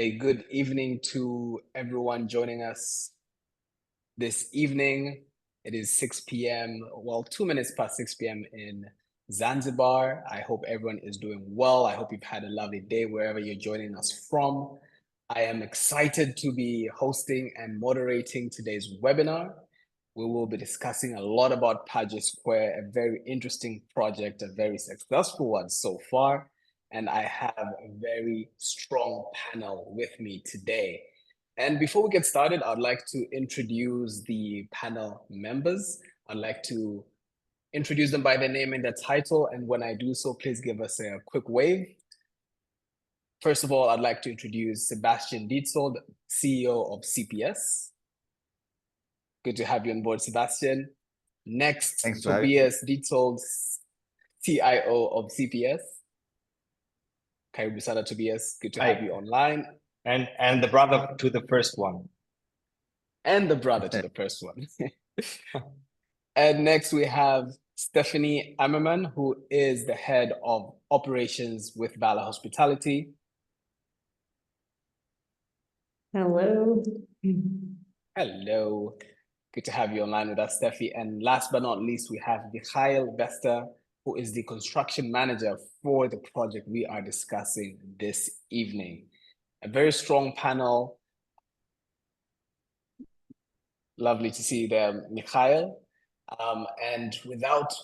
A good evening to everyone joining us this evening. It is 6 p.m., well, 2 minutes past 6 p.m. in Zanzibar. I hope everyone is doing well. I hope you've had a lovely day wherever you're joining us from. I am excited to be hosting and moderating today's webinar. We will be discussing a lot about Paje Square, a very interesting project, a very successful one so far. And I have a very strong panel with me today. And before we get started, I'd like to introduce the panel members. I'd like to introduce them by their name and their title. And when I do so, please give us a quick wave. First of all, I'd like to introduce Sebastian Dietzold, CEO of CPS. Good to have you on board, Sebastian. Next, Thanks, Tobias Dietzold, CIO of CPS. Karibu sana, Tobias. Good to have you online. And the brother to the first one. And the brother to the first one. And next we have Stephanie Ammerman, who is the head of operations with Valor Hospitality. Hello. Hello. Good to have you online with us, Steffi. And last but not least, we have Mikhail Vesta, who is the construction manager for the project we are discussing this evening. A very strong panel. Lovely to see you there, Mikhail. And without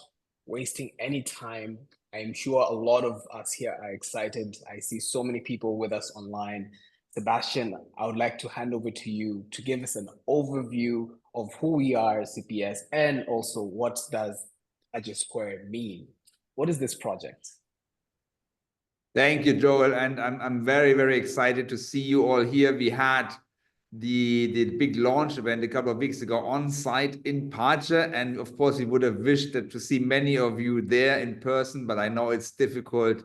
wasting any time, I'm sure a lot of us here are excited. I see so many people with us online. Sebastian, I would like to hand over to you to give us an overview of who we are at CPS and also what does Paje Square mean? What is this project? Thank you, Joel. And I'm very, very excited to see you all here. We had the big launch event a couple of weeks ago on site in Paje. And of course, we would have wished to see many of you there in person, but I know it's difficult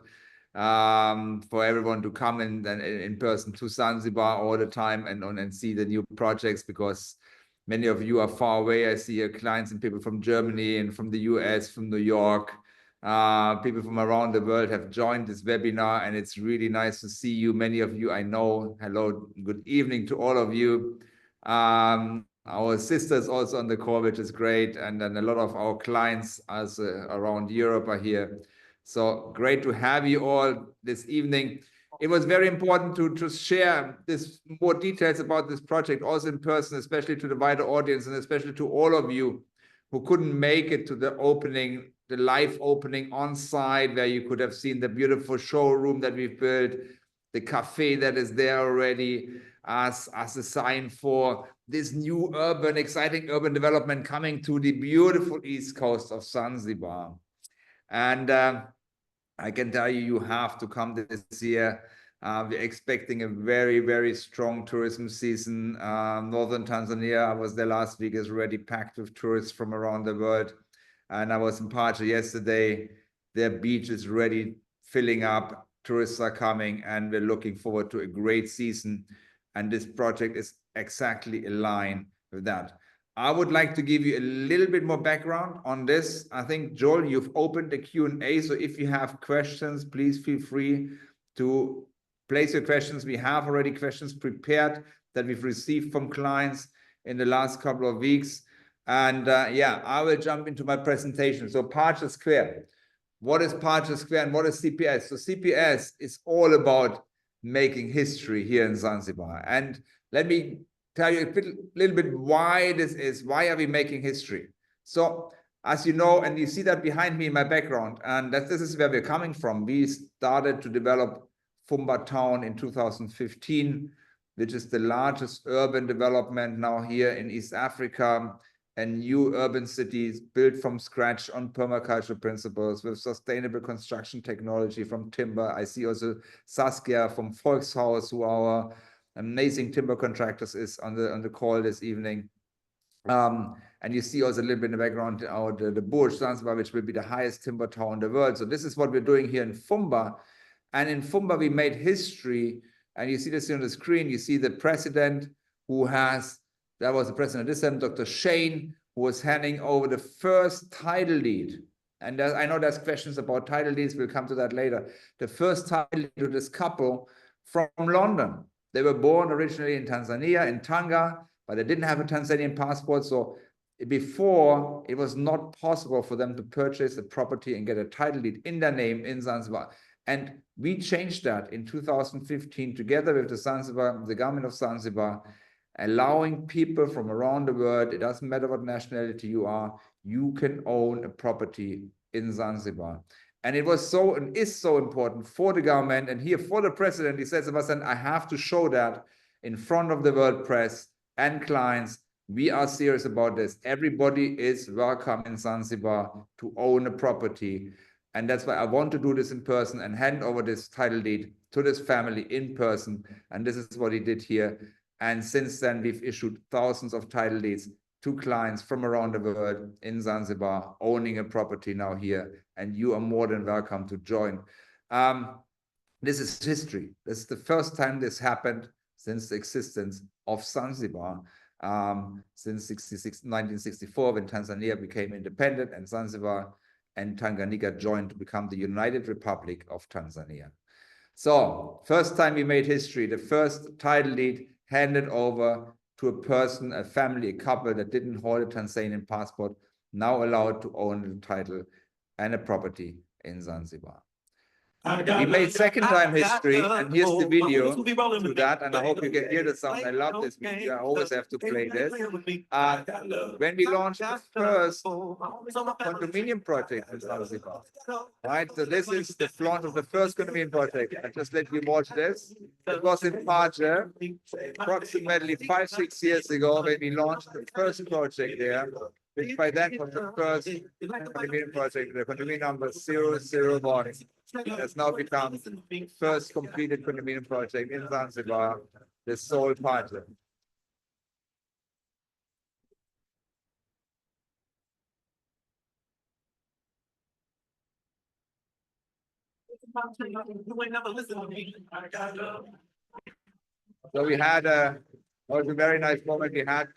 for everyone to come in person to Zanzibar all the time and see the new projects, because many of you are far away. I see clients and people from Germany and from the US, from New York. People from around the world have joined this webinar, and it's really nice to see you. Many of you I know. Hello, good evening to all of you. Our sisters also on the call, which is great, and then a lot of our clients around Europe are here. So great to have you all this evening. It was very important to share more details about this project also in person, especially to the wider audience and especially to all of you who couldn't make it to the opening, the live opening on site, where you could have seen the beautiful showroom that we've built, the cafe that is there already as a sign for this new exciting urban development coming to the beautiful east coast of Zanzibar. And I can tell you, you have to come this year. We're expecting a very, very strong tourism season. Northern Tanzania, I was there last week, is already packed with tourists from around the world. And I was in Paje yesterday. Their beach is ready, filling up. Tourists are coming, and we're looking forward to a great season. And this project is exactly aligned with that. I would like to give you a little bit more background on this. I think, Joel, you've opened the Q&A. So if you have questions, please feel free to place your questions. We have already questions prepared that we've received from clients in the last couple of weeks. And yeah, I will jump into my presentation. So Paje Square. What is Paje Square and what is CPS? So CPS is all about making history here in Zanzibar. And let me tell you a little bit why this is. Why are we making history? So as you know, and you see that behind me in my background, and this is where we're coming from. We started to develop Fumba Town in 2015, which is the largest urban development now here in East Africa, and new urban cities built from scratch on permaculture principles with sustainable construction technology from timber. I see also Saskia from Volkshaus, who our amazing timber contractors is on the call this evening. And you see also a little bit in the background the Burj Zanzibar, which will be the highest timber tower in the world. So this is what we're doing here in Fumba. And in Fumba, we made history. And you see this on the screen. You see the president that was the president this time, Dr. Shane, who was handing over the first title deed. And I know there's questions about title deeds. We'll come to that later. The first title deed to this couple from London. They were born originally in Tanzania, in Tanga, but they didn't have a Tanzanian passport. So before, it was not possible for them to purchase a property and get a title deed in their name in Zanzibar. And we changed that in 2015 together with the government of Zanzibar, allowing people from around the world, it doesn't matter what nationality you are, you can own a property in Zanzibar. And it was so and is so important for the government and here for the president. He said, Sebastian, I have to show that in front of the world press and clients. We are serious about this. Everybody is welcome in Zanzibar to own a property. And that's why I want to do this in person and hand over this title deed to this family in person. And this is what he did here. And since then, we've issued thousands of title deeds to clients from around the world in Zanzibar, owning a property now here. And you are more than welcome to join. This is history. This is the first time this happened since the existence of Zanzibar. Since 1964, when Tanzania became independent and Zanzibar and Tanganyika joined to become the United Republic of Tanzania. So, first time we made history, the first title deed handed over to a person, a family, a couple that didn't hold a Tanzanian passport, now allowed to own the title and a property in Zanzibar. We made second time history, and here's the video to that, and I hope you can hear the sound. I love this video. I always have to play this. When we launched the first condominium project in Zanzibar, right? So this is the launch of the first condominium project. I just let you watch this. It was in Paje, approximately 5-6 years ago, when we launched the first project there. Which by then was the first condominium project, the condominium number 001. Has now become the first completed condominium project in Zanzibar, the sole Paje. So we had it was a very nice moment. We had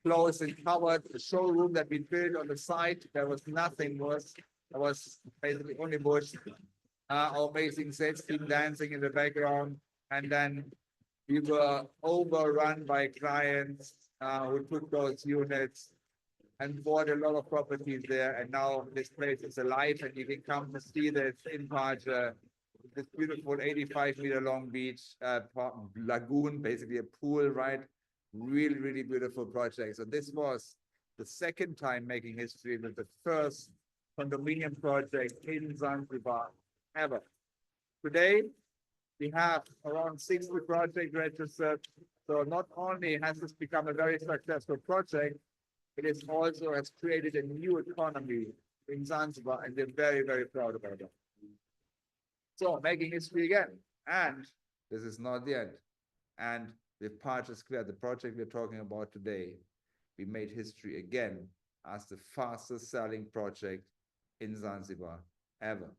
closed and covered the showroom that we built on the site. There was nothing was. There was basically only bush. Our amazing sales team dancing in the background, and then we were overrun by clients who took those units and bought a lot of properties there. And now this place is alive, and you can come to see this in Paje, this beautiful 85-meter long beach lagoon, basically a pool, right? Really, really beautiful project. So this was the second time making history with the first condominium project in Zanzibar ever. Today, we have around 60 projects registered. So not only has this become a very successful project, it is also has created a new economy in Zanzibar, and we're very, very proud about that. So making history again, and this is not the end. And with Paje Square, the project we're talking about today, we made history again as the fastest selling project in Zanzibar ever.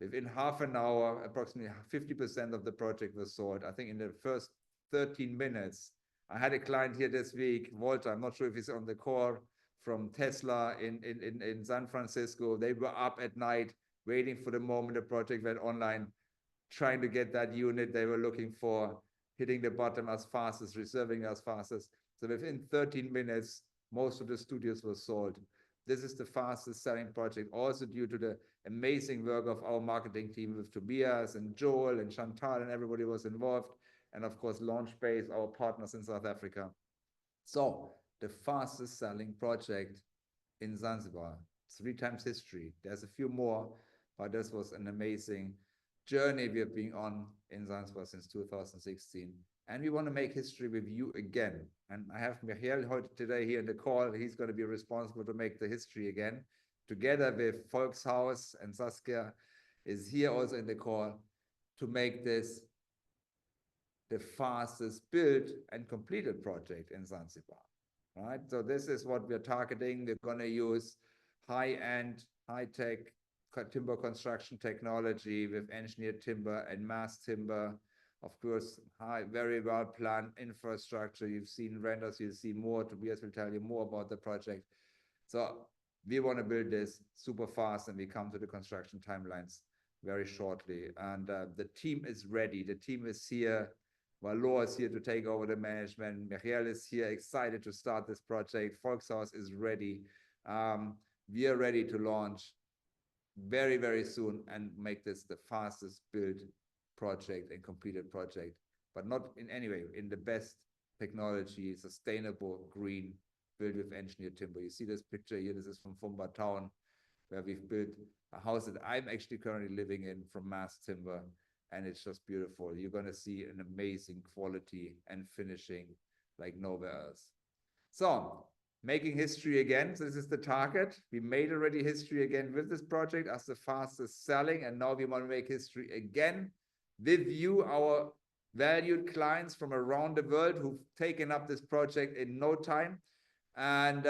Within half an hour, approximately 50% of the project was sold. I think in the first 13 minutes, I had a client here this week, Walter, I'm not sure if he's on the call, from Tesla in San Francisco. They were up at night waiting for the moment the project went online, trying to get that unit they were looking for, hitting the bottom as fast as, reserving as fast as. So within 13 minutes, most of the studios were sold. This is the fastest selling project, also due to the amazing work of our marketing team with Tobias and Joel and Chantal, and everybody was involved. And of course, Launchbase, our partners in South Africa. So the fastest selling project in Zanzibar, 3 times history. There's a few more, but this was an amazing journey we have been on in Zanzibar since 2016. And we want to make history with you again. And I have Michael today here in the call. He's going to be responsible to make the history again. Together with Volkshaus, and Saskia is here also in the call to make this the fastest built and completed project in Zanzibar. Right? So this is what we're targeting. We're going to use high-end, high-tech timber construction technology with engineered timber and mass timber. Of course, very well-planned infrastructure. You've seen renders, you'll see more. Tobias will tell you more about the project. So we want to build this super fast, and we come to the construction timelines very shortly. And the team is ready. The team is here. Valor is here to take over the management. Michael is here, excited to start this project. Volkshaus is ready. We are ready to launch very, very soon and make this the fastest built project and completed project, but not in any way, in the best technology, sustainable, green, built with engineered timber. You see this picture here, this is from Fumba Town, where we've built a house that I'm actually currently living in from mass timber, and it's just beautiful. You're going to see an amazing quality and finishing like nowhere else. So, making history again. So this is the target. We made already history again with this project as the fastest selling, and now we want to make history again with you, our valued clients from around the world who've taken up this project in no time. And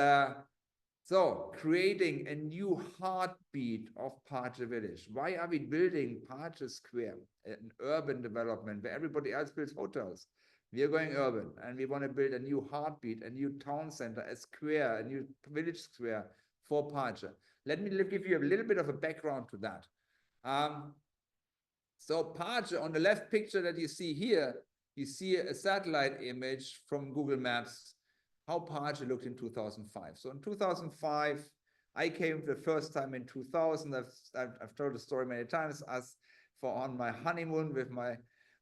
so creating a new heartbeat of Paje Village. Why are we building Paje Square, an urban development where everybody else builds hotels? We are going urban, and we want to build a new heartbeat, a new town center, a square, a new village square for Paje. Let me give you a little bit of a background to that. So Paje, on the left picture that you see here, you see a satellite image from Google Maps, how Paje looked in 2005. So in 2005, I came the first time in 2000. I've told the story many times. As for on my honeymoon with my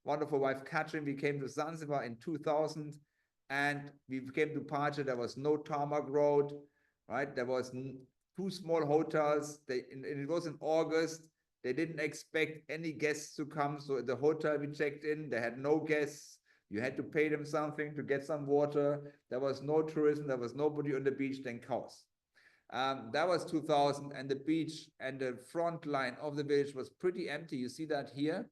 wonderful wife, Katrin, we came to Zanzibar in 2000, and we came to Paje. There was no tarmac road, right? There was two small hotels. It was in August. They didn't expect any guests to come. So at the hotel we checked in, they had no guests. You had to pay them something to get some water. There was no tourism. There was nobody on the beach than cows. That was 2000, and the beach and the front line of the village was pretty empty. You see that here.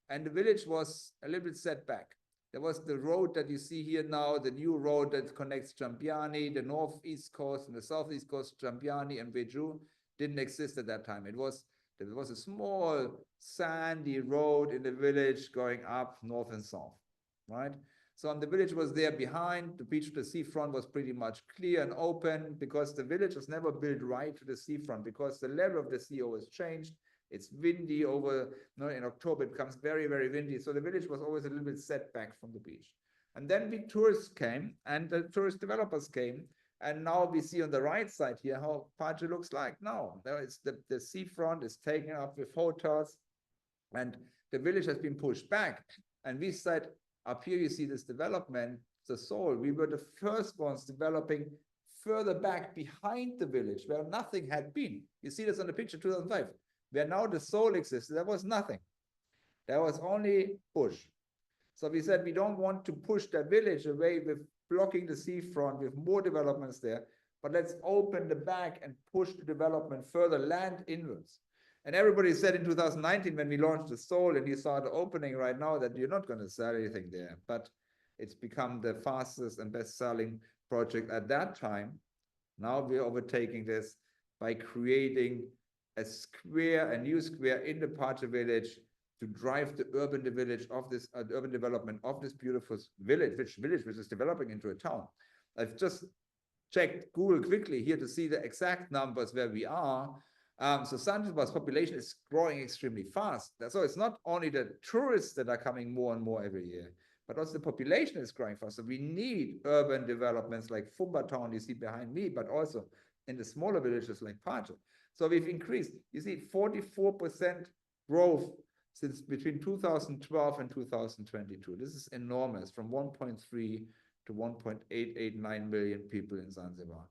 And the village was a little bit set back. There was the road that you see here now, the new road that connects Champiani, the northeast coast and the southeast coast, Champiani and Beju, didn't exist at that time. There was a small sandy road in the village going up north and south, right? So the village was there behind. The beach to the seafront was pretty much clear and open because the village was never built right to the seafront because the level of the sea always changed. It's windy over, in October, it becomes very, very windy. So the village was always a little bit set back from the beach. And then big tourists came and the tourist developers came. And now we see on the right side here how Paje looks like now. It's the seafront is taken up with hotels and the village has been pushed back. And we said, up here you see this development, the soul. We were the first ones developing further back behind the village where nothing had been. You see this on the picture 2005. Where now the soul existed, there was nothing. There was only bush. So we said we don't want to push the village away with blocking the seafront with more developments there, but let's open the back and push the development further land inwards. And everybody said in 2019 when we launched the soul and you saw the opening right now that you're not going to sell anything there, but it's become the fastest and best selling project at that time. Now we're overtaking this by creating a square, a new square in the Paje village to drive the urban urban development of this beautiful village, which is developing into a town. I've just checked Google quickly here to see the exact numbers where we are. So Zanzibar's population is growing extremely fast. So it's not only the tourists that are coming more and more every year, but also the population is growing fast. So we need urban developments like Fumba Town you see behind me, but also in the smaller villages like Paje. So we've increased, you see, 44% growth since between 2012 and 2022. This is enormous, from 1.3 to 1.889 million people in Zanzibar.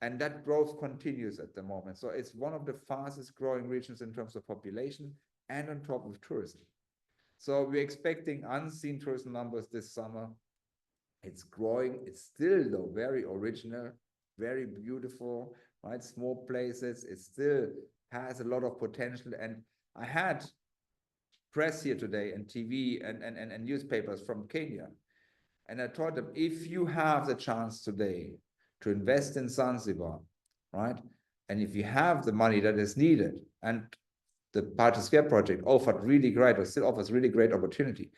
And that growth continues at the moment. So it's one of the fastest growing regions in terms of population and on top of tourism. So we're expecting unseen tourism numbers this summer. It's growing. It's still, though, very original, very beautiful, right? Small places. It still has a lot of potential. And I had press here today and TV and newspapers from Kenya. And I told them, if you have the chance today to invest in Zanzibar, right? And if you have the money that is needed, and the Paje Square project offered really great, or still offers really great opportunity,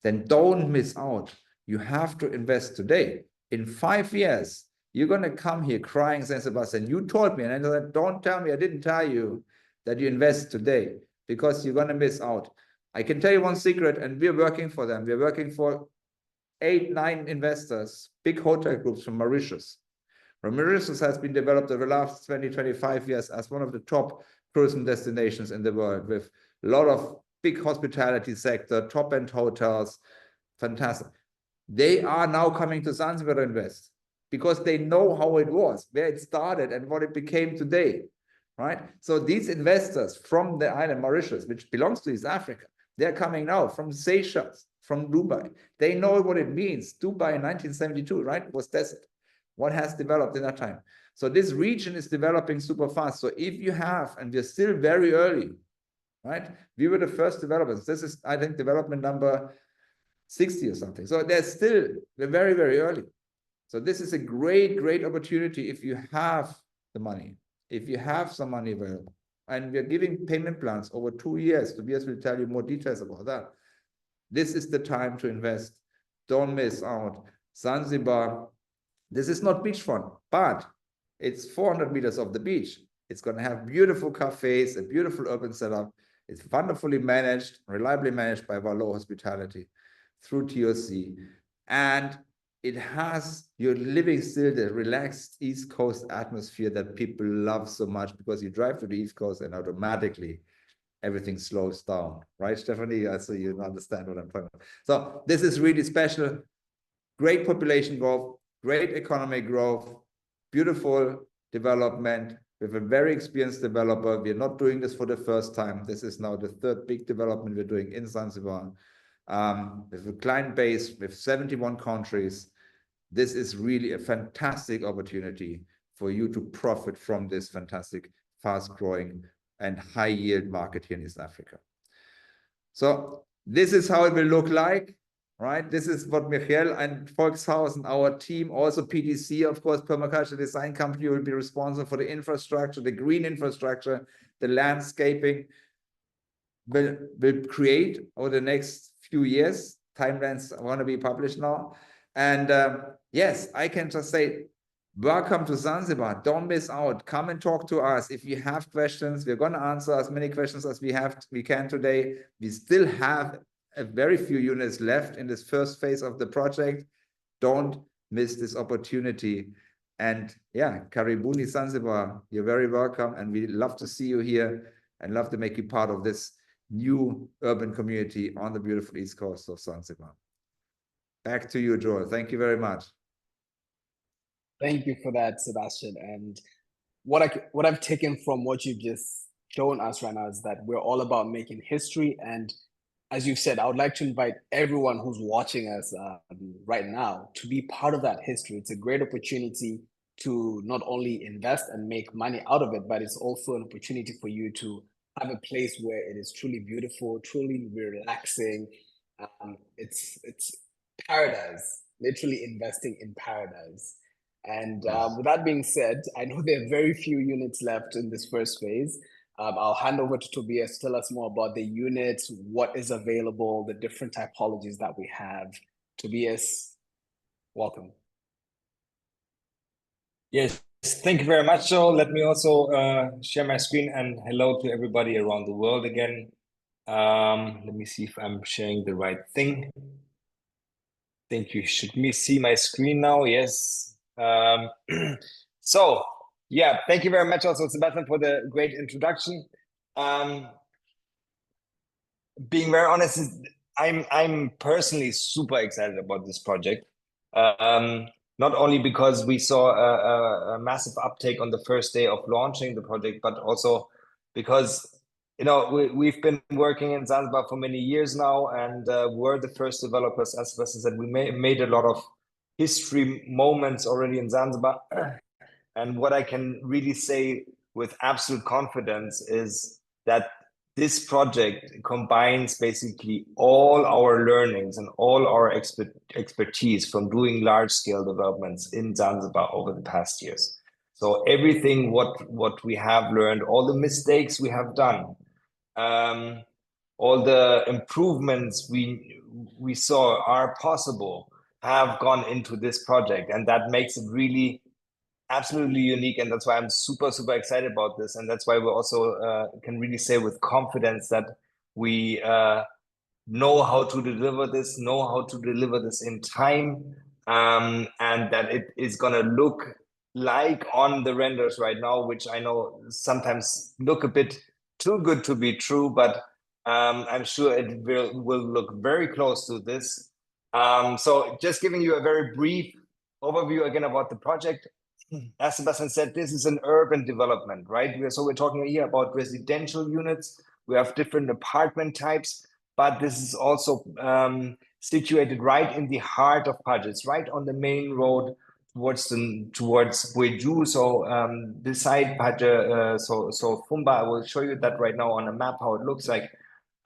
then don't miss out. You have to invest today. In 5 years, you're going to come here crying, saying, Sebastian, you told me, and I said, don't tell me I didn't tell you that you invest today. because you're going to miss out. I can tell you one secret, and we're working for them. We're working for 8, 9 investors, big hotel groups from Mauritius. Mauritius has been developed over the last 20, 25 years as one of the top tourism destinations in the world, with a lot of big hospitality sector, top-end hotels, fantastic. They are now coming to Zanzibar to invest because they know how it was, where it started and what it became today, right? So these investors from the island Mauritius, which belongs to East Africa, they're coming now from Seychelles, from Dubai. They know what it means. Dubai in 1972, right, was desert. What has developed in that time? So this region is developing super fast. So if you have, and we're still very early, right? We were the first developers. This is, I think, development number 60 or something. So we're very, very early. So this is a great, great opportunity if you have the money, if you have some money available. And we're giving payment plans over 2 years. Tobias will tell you more details about that. This is the time to invest. Don't miss out. Zanzibar, this is not beachfront, but it's 400 meters off the beach. It's going to have beautiful cafes, a beautiful urban setup. It's wonderfully managed, reliably managed by Valo Hospitality through TOC. And you're living still the relaxed East Coast atmosphere that people love so much, because you drive to the East Coast and automatically everything slows down, right, Stephanie? So you understand what I'm talking about. So this is really special. Great population growth, great economic growth, beautiful development with a very experienced developer. We're not doing this for the first time. This is now the 3rd big development we're doing in Zanzibar. With a client base with 71 countries. This is really a fantastic opportunity for you to profit from this fantastic, fast-growing and high-yield market here in East Africa. So this is how it will look like, right? This is what Michael and Volkshaus, our team, also PDC, of course, Permaculture Design Company, will be responsible for the infrastructure, the green infrastructure, the landscaping, will create over the next few years. Timelines are going to be published now. And yes, I can just say, welcome to Zanzibar. Don't miss out. Come and talk to us. If you have questions, we're going to answer as many questions as we can today. We still have a very few units left in this first phase of the project. Don't miss this opportunity. And yeah, Karibuni Zanzibar, you're very welcome. And we love to see you here and love to make you part of this new urban community on the beautiful East Coast of Zanzibar. Back to you, Joel. Thank you very much. Thank you for that, Sebastian. And what I've taken from what you've just shown us right now is that we're all about making history. And as you've said, I would like to invite everyone who's watching us right now to be part of that history. It's a great opportunity to not only invest and make money out of it, but it's also an opportunity for you to have a place where it is truly beautiful, truly relaxing. It's paradise, literally investing in paradise. And with that being said, I know there are very few units left in this first phase. I'll hand over to Tobias to tell us more about the units, what is available, the different typologies that we have. Tobias, welcome. Yes, thank you very much, Joe. Let me also share my screen, and hello to everybody around the world again. Let me see if I'm sharing the right thing. I think you should see my screen now. Yes. So yeah, thank you very much also, Sebastian, for the great introduction. Being very honest, I'm personally super excited about this project. Not only because we saw a massive uptake on the first day of launching the project, but also because we've been working in Zanzibar for many years now, and we're the first developers. As Sebastian said, we made a lot of history moments already in Zanzibar. And what I can really say with absolute confidence is that this project combines basically all our learnings and all our expertise from doing large-scale developments in Zanzibar over the past years. So everything what we have learned, all the mistakes we have done, all the improvements we saw are possible, have gone into this project, and that makes it really absolutely unique, and that's why I'm super, super excited about this. And that's why we also can really say with confidence that we know how to deliver this, in time, and that it is gonna look like on the renders right now, which I know sometimes look a bit too good to be true, but I'm sure it will look very close to this. So just giving you a very brief overview again about the project. As Sebastian said, this is an urban development, right? So we're talking here about residential units. We have different apartment types, but this is also situated right in the heart of Paje. It's right on the main road towards Bueju. So beside Paje, so Fumba. I will show you that right now on a map how it looks like.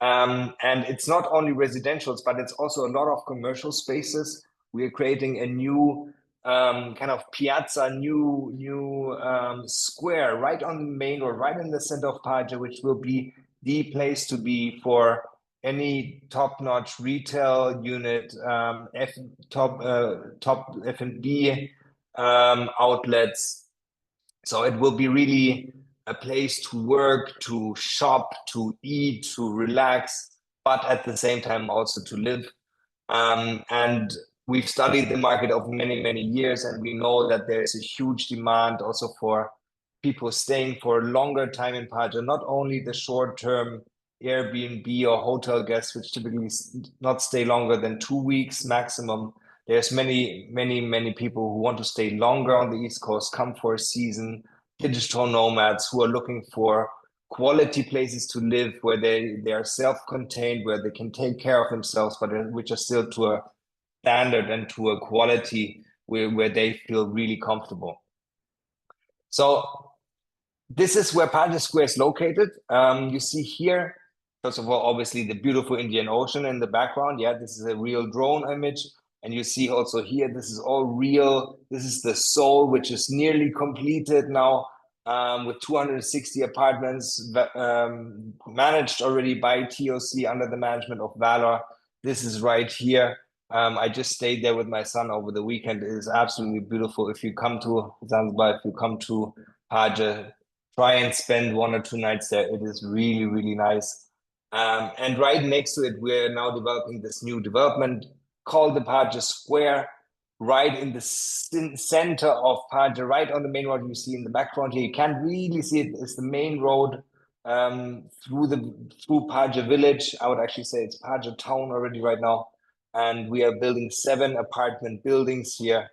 And it's not only residentials, but it's also a lot of commercial spaces. We are creating a new kind of piazza, new square right on the main road, right in the center of Paje, which will be the place to be for any top-notch retail unit, top F&B outlets. So it will be really a place to work, to shop, to eat, to relax, but at the same time also to live. And we've studied the market over many, many years, and we know that there's a huge demand also for people staying for a longer time in Paje, not only the short-term Airbnb or hotel guests, which typically not stay longer than 2 weeks maximum. There's many people who want to stay longer on the East Coast, come for a season, digital nomads who are looking for quality places to live where they are self-contained, where they can take care of themselves, but which are still to a standard and to a quality where they feel really comfortable. So this is where Paje Square is located. You see here, first of all, obviously the beautiful Indian Ocean in the background. Yeah, this is a real drone image. And you see also here, this is all real. This is the Soul, which is nearly completed now. With 260 apartments managed already by TOC under the management of Valor. This is right here. I just stayed there with my son over the weekend. It is absolutely beautiful. If you come to Zanzibar, if you come to Paje, try and spend 1 or 2 nights there. It is really, really nice. And right next to it, we're now developing this new development called the Paje Square, right in the center of Paje, right on the main road you see in the background here. You can't really see it. It's the main road through Paje village. I would actually say it's Paje town already right now. And we are building 7 apartment buildings here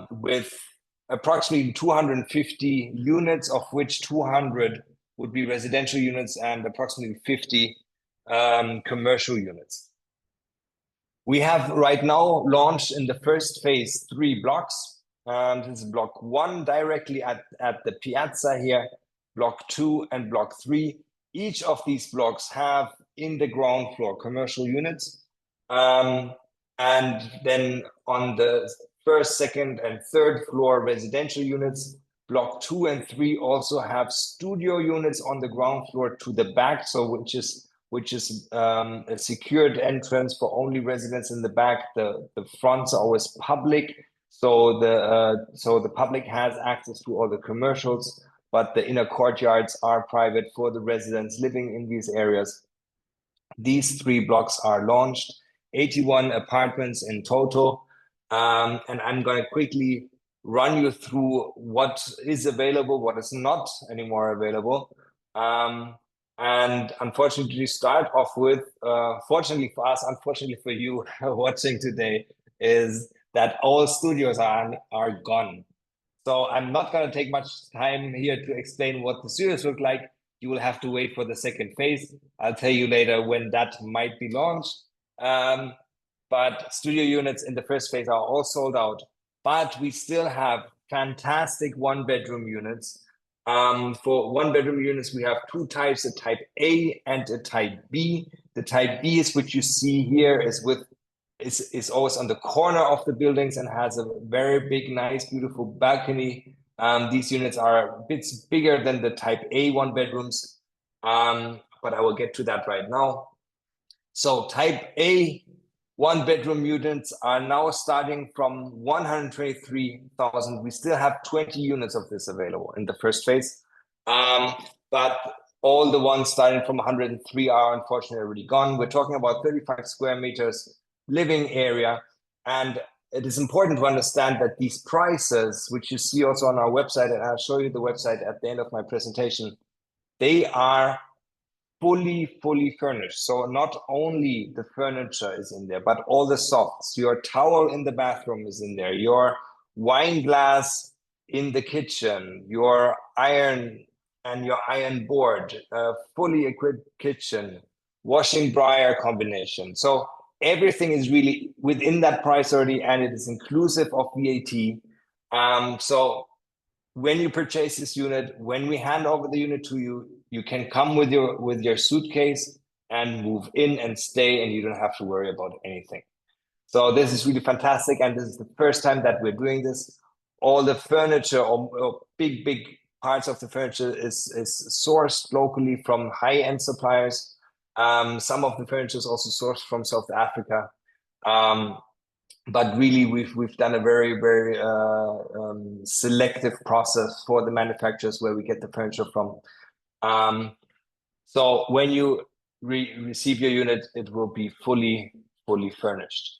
with approximately 250 units, of which 200 would be residential units and approximately 50 commercial units. We have right now launched in the first phase 3 blocks. This is block 1 directly at the piazza here, block 2 and block 3. Each of these blocks have in the ground floor commercial units. And then on the first, second, and third floor residential units. Block 2 and 3 also have studio units on the ground floor to the back, so which is a secured entrance for only residents in the back. The fronts are always public, so the public has access to all the commercials, but the inner courtyards are private for the residents living in these areas. These 3 blocks are launched, 81 apartments in total. And I'm going to quickly run you through what is available, what is not anymore available. And unfortunately, to start off with, fortunately for us, unfortunately for you watching today, is that all studios are gone. So I'm not going to take much time here to explain what the studios look like. You will have to wait for the second phase. I'll tell you later when that might be launched. But studio units in the first phase are all sold out. But we still have fantastic 1-bedroom units. For 1-bedroom units, we have 2 types, a type A and a type B. The type B is what you see here, is always on the corner of the buildings and has a very big, nice, beautiful balcony. These units are a bit bigger than the type A 1-bedrooms, but I will get to that right now. So type A One-bedroom units are now starting from 123,000. We still have 20 units of this available in the first phase. But all the ones starting from 103 are unfortunately already gone. We're talking about 35 square meters living area. And it is important to understand that these prices, which you see also on our website, and I'll show you the website at the end of my presentation, they are fully furnished. So not only the furniture is in there, but all the softs. Your towel in the bathroom is in there. Your wine glass in the kitchen. Your iron and your iron board. Fully equipped kitchen. Washing dryer combination. So everything is really within that price already, and it is inclusive of VAT. So when you purchase this unit, when we hand over the unit to you, you can come with your suitcase and move in and stay, and you don't have to worry about anything. So this is really fantastic, and this is the first time that we're doing this. All the furniture or big parts of the furniture is sourced locally from high-end suppliers. Some of the furniture is also sourced from South Africa. But really, we've done a very selective process for the manufacturers where we get the furniture from. So when you receive your unit, it will be fully furnished.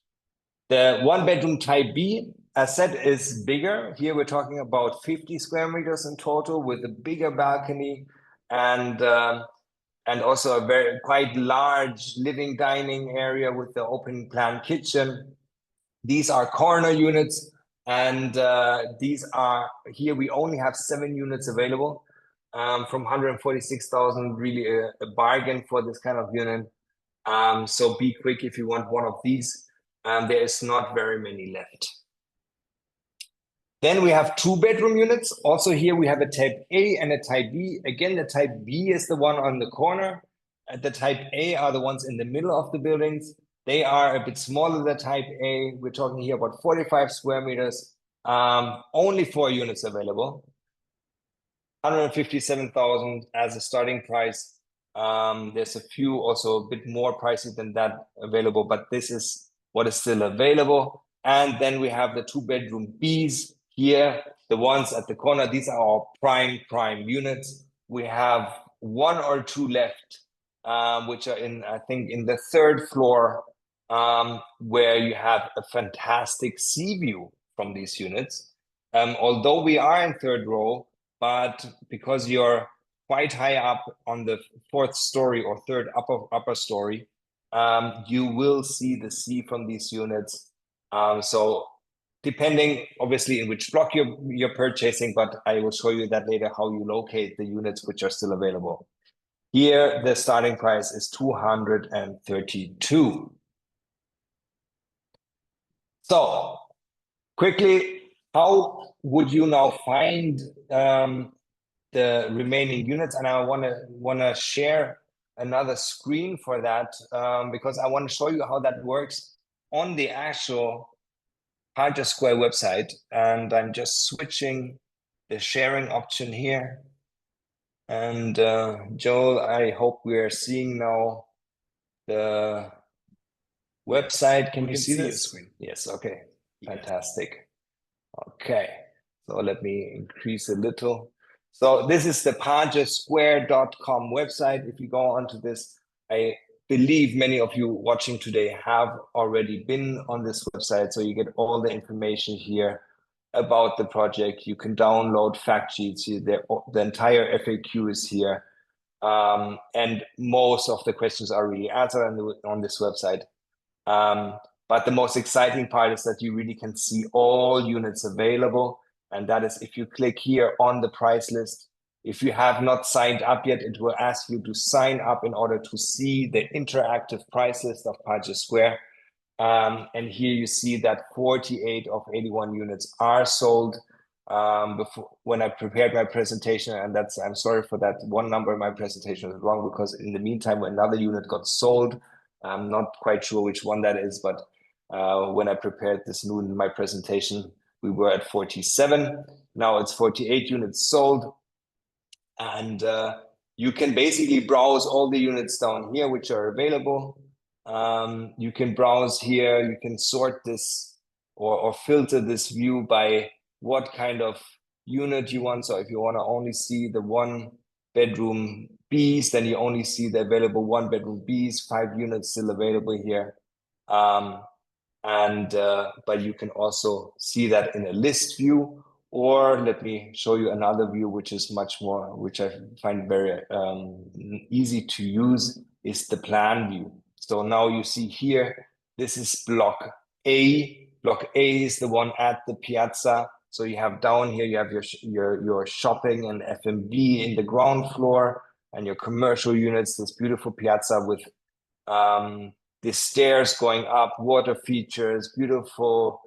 The one-bedroom type B, as said, is bigger. Here we're talking about 50 square meters in total with a bigger balcony and also a quite large living dining area with the open plan kitchen. These are corner units, and these are here. We only have 7 units available from 146,000. Really a bargain for this kind of unit. So be quick if you want one of these. There is not very many left. Then we have 2-bedroom units. Also here we have a type A and a type B. Again, the type B is the one on the corner. The type A are the ones in the middle of the buildings. They are a bit smaller than type A. We're talking here about 45 square meters. Only 4 units available. 157,000 as a starting price. There's a few also a bit more pricey than that available, but this is what is still available. And then we have the 2-bedroom Bs here, the ones at the corner. These are our prime units. We have 1 or 2 left, which are I think in the 3rd floor, where you have a fantastic sea view from these units. Although we are in 3rd row, but because you're quite high up on the 4th story or 3rd upper story, you will see the sea from these units. So depending obviously in which block you're purchasing, but I will show you that later how you locate the units which are still available. Here, the starting price is 232. So quickly, how would you now find the remaining units? And I want to share another screen for that because I want to show you how that works on the actual Paje Square website. And I'm just switching the sharing option here. And Joel, I hope we are seeing now the website. Can you see this screen? Yes. Okay. Fantastic. Okay. So let me increase a little. So this is the pajesquare.com website. If you go onto this, I believe many of you watching today have already been on this website. So you get all the information here about the project. You can download fact sheets here. The entire FAQ is here. And most of the questions are really answered on this website. But the most exciting part is that you really can see all units available. And that is if you click here on the price list. If you have not signed up yet, it will ask you to sign up in order to see the interactive price list of Paje Square. And here you see that 48 of 81 units are sold. When I prepared my presentation, and I'm sorry for that, one number in my presentation was wrong because in the meantime, another unit got sold. I'm not quite sure which one that is, but when I prepared this noon in my presentation, we were at 47. Now it's 48 units sold. And you can basically browse all the units down here, which are available. You can browse here, you can sort this or filter this view by what kind of unit you want. So if you want to only see the 1-bedroom Bs, then you only see the available 1-bedroom Bs, 5 units still available here. But you can also see that in a list view, or let me show you another view, which is much more, which I find very easy to use, is the plan view. So now you see here, this is block A. Block A is the one at the piazza. So you have down here, you have your shopping and F&B in the ground floor, and your commercial units, this beautiful piazza with the stairs going up, water features, beautiful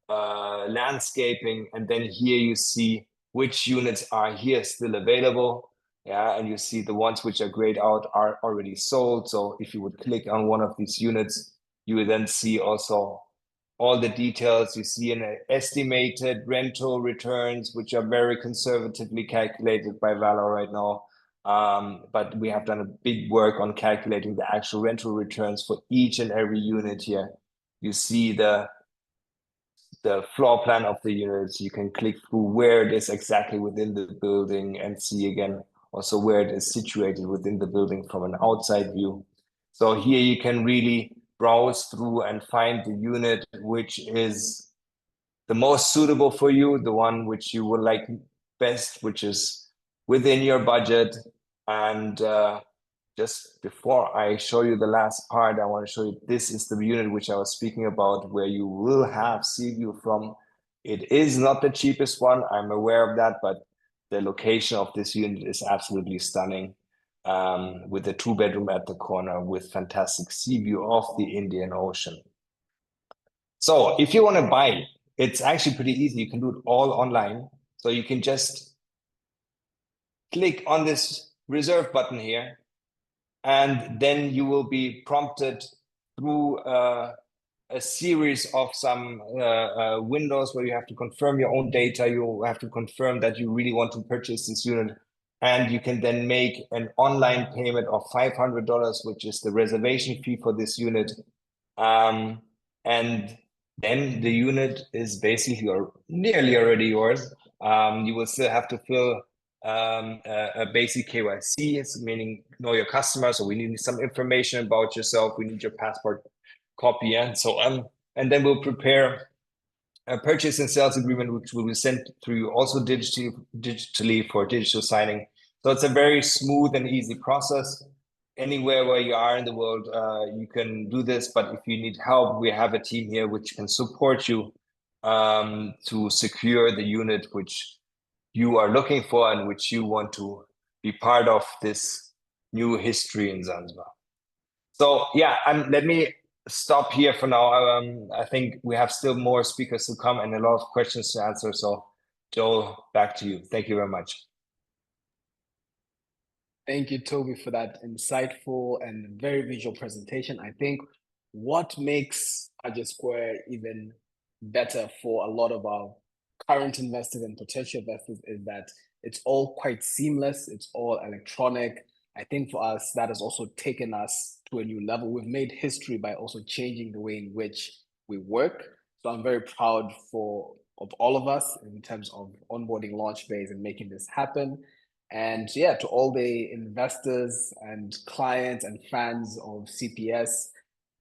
landscaping. And then here you see which units are here still available. Yeah, and you see the ones which are grayed out are already sold. So if you would click on one of these units, you would then see also all the details. You see an estimated rental returns, which are very conservatively calculated by Valor right now. But we have done a big work on calculating the actual rental returns for each and every unit here. You see the floor plan of the units. You can click through where it is exactly within the building and see again also where it is situated within the building from an outside view. So here you can really browse through and find the unit which is the most suitable for you, the one which you would like best, which is within your budget. And just before I show you the last part, I want to show you, this is the unit which I was speaking about, where you will have sea view from. It is not the cheapest one, I'm aware of that, but the location of this unit is absolutely stunning, with a 2-bedroom at the corner with fantastic sea view of the Indian Ocean. So if you want to buy, it's actually pretty easy. You can do it all online. So you can just click on this reserve button here, and then you will be prompted through a series of some windows where you have to confirm your own data. You have to confirm that you really want to purchase this unit. And you can then make an online payment of $500, which is the reservation fee for this unit. And then the unit is basically or nearly already yours. You will still have to fill a basic KYC, meaning know your customer. So we need some information about yourself. We need your passport copy and so on. And then we'll prepare a purchase and sales agreement, which will be sent through also digitally for digital signing. So it's a very smooth and easy process. Anywhere where you are in the world, you can do this. But if you need help, we have a team here which can support you to secure the unit which you are looking for and which you want to be part of this new history in Zanzibar. So yeah, let me stop here for now. I think we have still more speakers to come and a lot of questions to answer. So Joel, back to you. Thank you very much. Thank you, Toby, for that insightful and very visual presentation. I think what makes Paje Square even better for a lot of our current investors and potential investors is that it's all quite seamless. It's all electronic. I think for us, that has also taken us to a new level. We've made history by also changing the way in which we work. So I'm very proud of all of us in terms of onboarding Launchbase and making this happen. And yeah, to all the investors and clients and fans of CPS,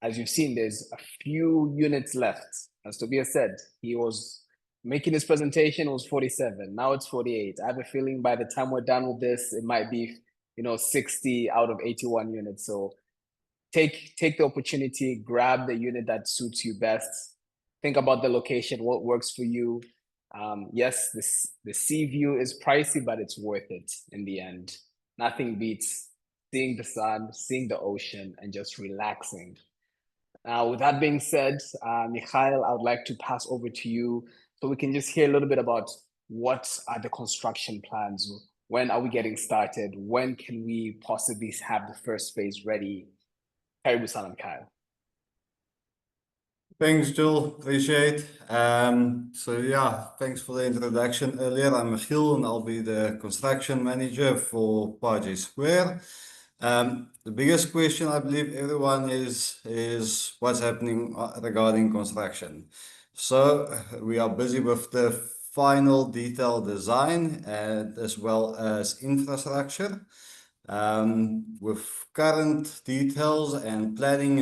as you've seen, there's a few units left. As Tobias said, he was making his presentation, it was 47. Now it's 48. I have a feeling by the time we're done with this, it might be 60 out of 81 units. So take the opportunity, grab the unit that suits you best. Think about the location, what works for you. Yes, the sea view is pricey, but it's worth it in the end. Nothing beats seeing the sun, seeing the ocean, and just relaxing. Now, with that being said, Mikhail, I would like to pass over to you so we can just hear a little bit about what are the construction plans? When are we getting started? When can we possibly have the first phase ready? Karibu sana, Mikhail. Thanks, Joel. Appreciate. So yeah, thanks for the introduction earlier. I'm Michiel and I'll be the construction manager for Paje Square. The biggest question I believe everyone is what's happening regarding construction. So we are busy with the final detailed design and as well as infrastructure. With current details and planning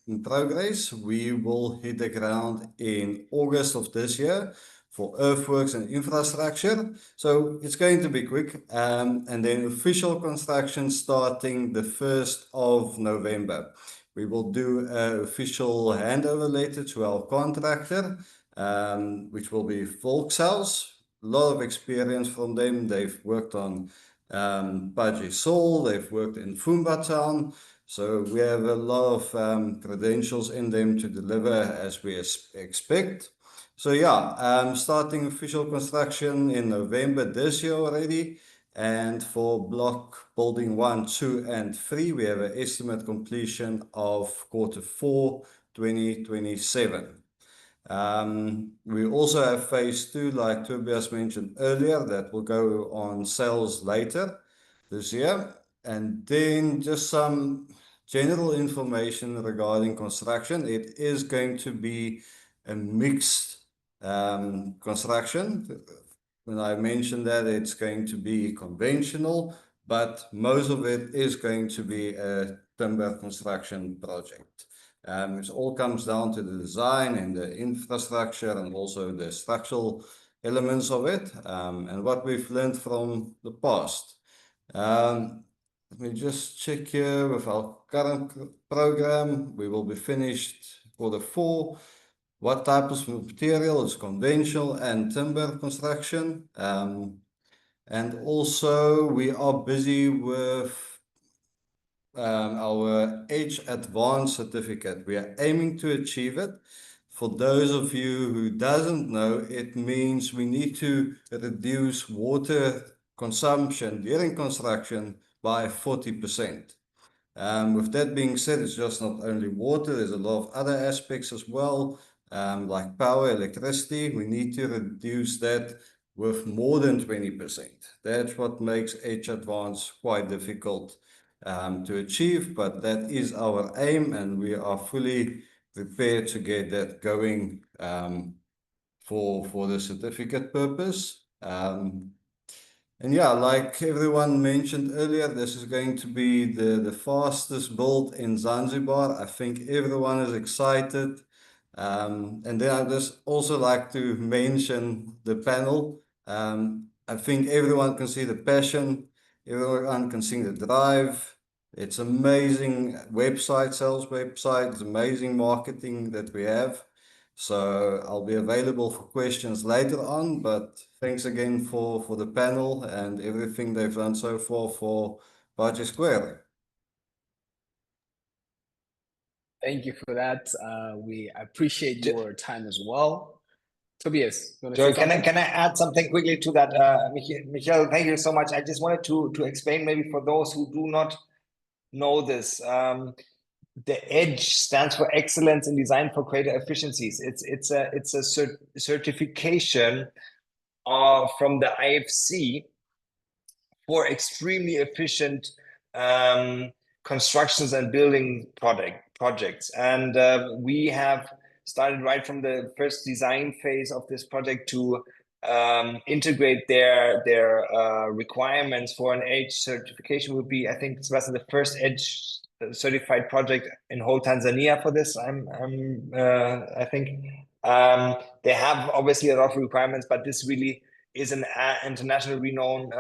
in progress, we will hit the ground in August of this year for earthworks and infrastructure. So it's going to be quick. And then official construction starting the 1st of November. We will do an official handover letter to our contractor, which will be Volkshaus. A lot of experience from them. They've worked on Paje, they've worked in Fumba Town. So we have a lot of credentials in them to deliver as we expect. So yeah, starting official construction in November this year already. And for block building 1, 2, and 3, we have an estimate completion of Q4 2027. We also have phase 2, like Tobias mentioned earlier, that will go on sales later this year. And then just some general information regarding construction. It is going to be a mixed construction. When I mentioned that, it's going to be conventional, but most of it is going to be a timber construction project. It all comes down to the design and the infrastructure and also the structural elements of it, and what we've learned from the past. Let me just check here with our current program. We will be finished Q4. What type of material is conventional and timber construction? And also we are busy with our Edge Advanced certificate. We are aiming to achieve it. For those of you who doesn't know, it means we need to reduce water consumption during construction by 40%. With that being said, it's just not only water, there's a lot of other aspects as well, like power, electricity. We need to reduce that with more than 20%. That's what makes Edge Advanced quite difficult to achieve, but that is our aim, and we are fully prepared to get that going for the certificate purpose. And yeah, like everyone mentioned earlier, this is going to be the fastest build in Zanzibar. I think everyone is excited. And then I just also like to mention the panel. I think everyone can see the passion, everyone can see the drive. It's amazing website, sales website, it's amazing marketing that we have. So I'll be available for questions later on, but thanks again for the panel and everything they've done so far for Paje Square. Thank you for that. We appreciate your time as well. Tobias, you want to Joel, say something? can I add something quickly to that? Michael, thank you so much. I just wanted to explain maybe for those who do not know this. The EDGE stands for Excellence in Design for Greater Efficiencies. It's a certification from the IFC for extremely efficient constructions and building projects. And we have started right from the first design phase of this project to integrate their requirements for an EDGE certification. Would be, I think, Sebastian, the first EDGE certified project in whole Tanzania for this. I think they have obviously a lot of requirements, but this really is an international renowned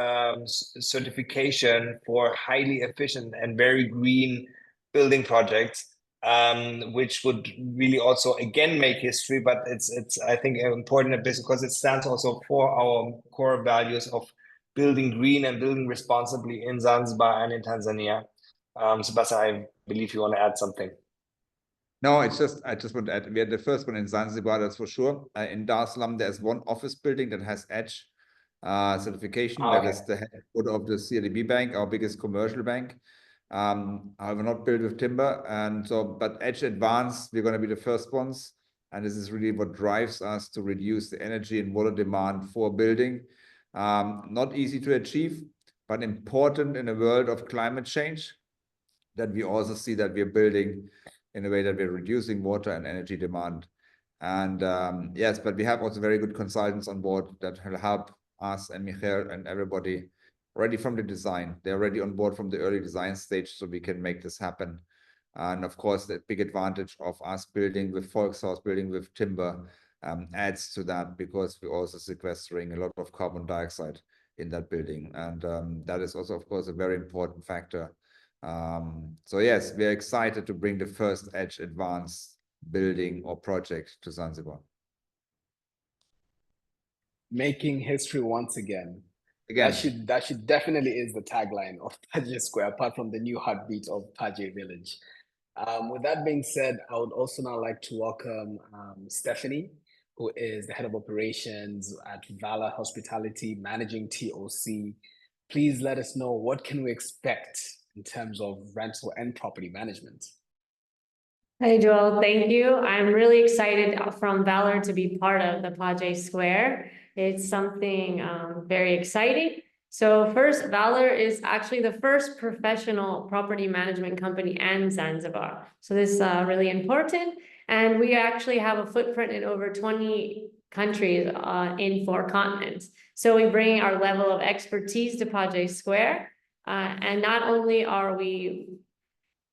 certification for highly efficient and very green building projects, which would really also again make history. But it's I think important because it stands also for our core values of building green and building responsibly in Zanzibar and in Tanzania. Sebastian, I believe you want to add something. No, I just want to add, we had the first one in Zanzibar, that's for sure. In Dar es Salaam, there's one office building that has EDGE certification. Okay. That is the headquarters of the CIDB Bank, our biggest commercial bank. However, not built with timber. And so, but EDGE Advanced, we're going to be the first ones. And this is really what drives us to reduce the energy and water demand for building. Not easy to achieve, but important in a world of climate change. that we also see that we're building in a way that we're reducing water and energy demand. And yes, but we have also very good consultants on board that will help us and Michael and everybody already from the design. They're already on board from the early design stage, so we can make this happen. And of course, the big advantage of us building with Volkshaus, building with timber, adds to that, because we're also sequestering a lot of carbon dioxide in that building. And that is also, of course, a very important factor. So yes, we're excited to bring the first edge advanced building or project to Zanzibar. Making history once again. Again, That should definitely is the tagline of Paje Square, apart from the new heartbeat of Paje Village. With that being said, I would also now like to welcome Stephanie, who is the head of operations at Valor Hospitality, managing TOC. Please let us know, what can we expect in terms of rental and property management? Hi, Joel. Thank you. I'm really excited from Valor to be part of the Paje Square. It's something very exciting. So first, Valor is actually the first professional property management company in Zanzibar. So this is really important. And we actually have a footprint in over 20 countries in 4 continents. So we bring our level of expertise to Paje Square. And not only are we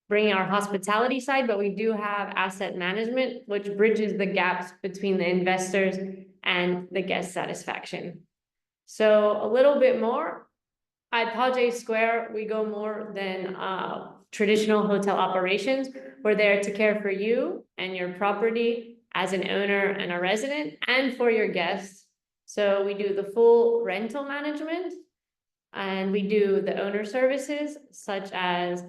bringing our hospitality side, but we do have asset management, which bridges the gaps between the investors and the guest satisfaction. So a little bit more, at Paje Square, we go more than traditional hotel operations. We're there to care for you and your property as an owner and a resident, and for your guests. So we do the full rental management, and we do the owner services, such as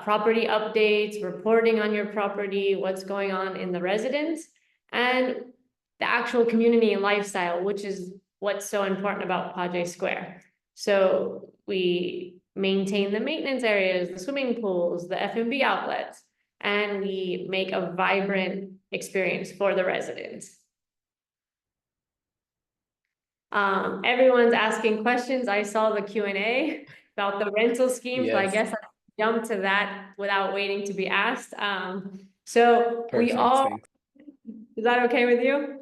property updates, reporting on your property, what's going on in the residence, and the actual community and lifestyle, which is what's so important about Paje Square. So we maintain the maintenance areas, the swimming pools, the F&B outlets, and we make a vibrant experience for the residents. Everyone's asking questions. I saw the Q&A about the rental scheme, so I Yes. guess jump to that without waiting to be asked. So Perfect, we all, thanks. is that okay with you?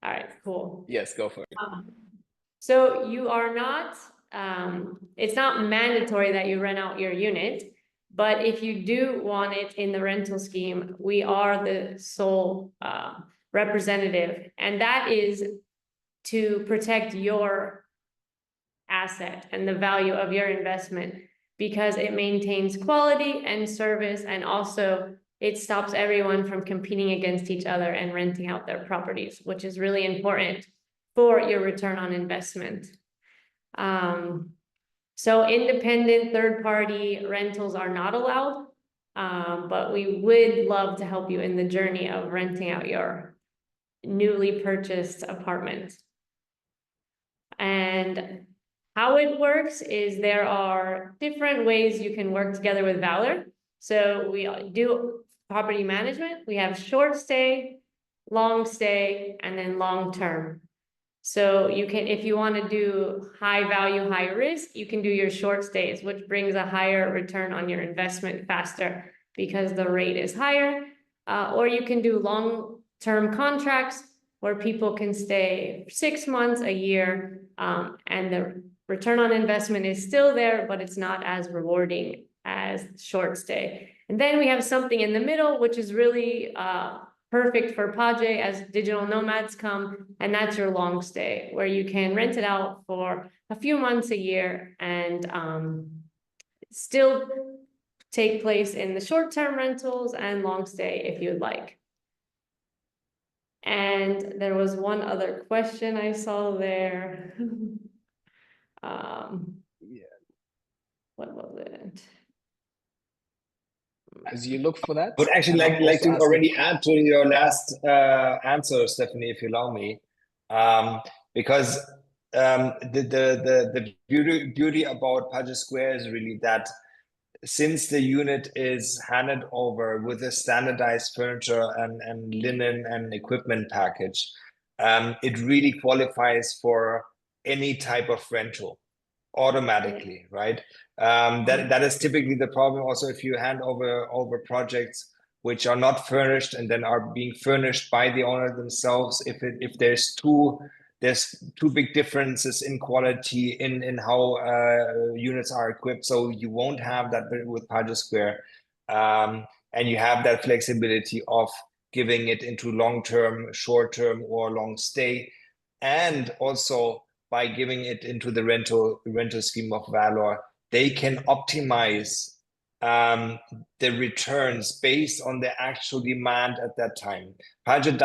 All right, cool. Yes, go for it. So you are not, it's not mandatory that you rent out your unit, but if you do want it in the rental scheme, we are the sole representative, and that is to protect your asset and the value of your investment, because it maintains quality and service, and also it stops everyone from competing against each other and renting out their properties, which is really important for your return on investment. So independent third-party rentals are not allowed, but we would love to help you in the journey of renting out your newly purchased apartment. And how it works is there are different ways you can work together with Valor. So we do property management. We have short stay, long stay, and then long term. So you can, if you want to do high value, high risk, you can do your short stays, which brings a higher return on your investment faster because the rate is higher. Or you can do long term contracts where people can stay 6 months, a year, and the return on investment is still there, but it's not as rewarding as short stay. And then we have something in the middle, which is really perfect for Paje as digital nomads come, and that's your long stay, where you can rent it out for a few months, a year, and still take place in the short-term rentals and long stay if you'd like. And there was one other question I saw there. Yeah. What was it? As you look for that, Would actually and I'm like to also already add to your last answer, Stephanie, if you allow me, because the beauty about Paje Square is really that since the unit is handed over with a standardized furniture and linen and equipment package, it really qualifies for any type of rental. automatically, right? That is typically the problem. Also, if you hand over projects which are not furnished and then are being furnished by the owner themselves, if there's two big differences in quality in how units are equipped, so you won't have that with Paje Square, and you have that flexibility of giving it into long-term, short-term, or long stay, and also by giving it into the rental scheme of Valor, they can optimize the returns based on the actual demand at that time. Paje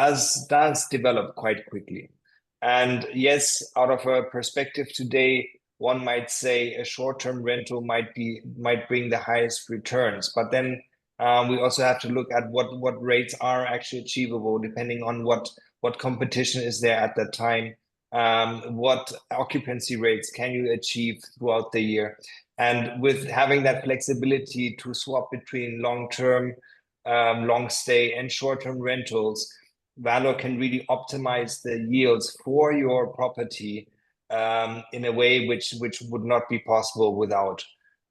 does develop quite quickly. And yes, out of a perspective today, one might say a short-term rental might bring the highest returns, but then we also have to look at what rates are actually achievable depending on what competition is there at that time. What occupancy rates can you achieve throughout the year? And with having that flexibility to swap between long-term, long stay and short-term rentals, Valor can really optimize the yields for your property in a way which would not be possible without.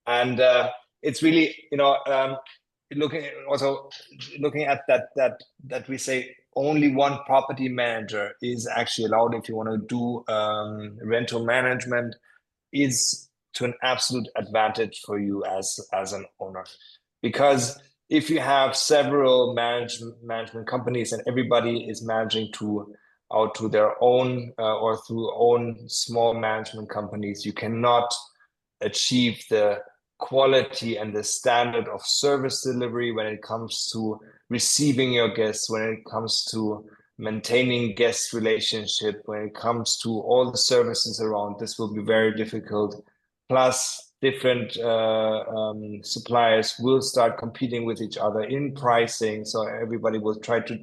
And it's really, looking at that we say only one property manager is actually allowed if you want to do rental management, is to an absolute advantage for you as an owner. Because if you have several management companies and everybody is managing out to their own or through own small management companies, you cannot achieve the quality and the standard of service delivery when it comes to receiving your guests, when it comes to maintaining guest relationship, when it comes to all the services around. This will be very difficult. Plus, different suppliers will start competing with each other in pricing, so everybody will try to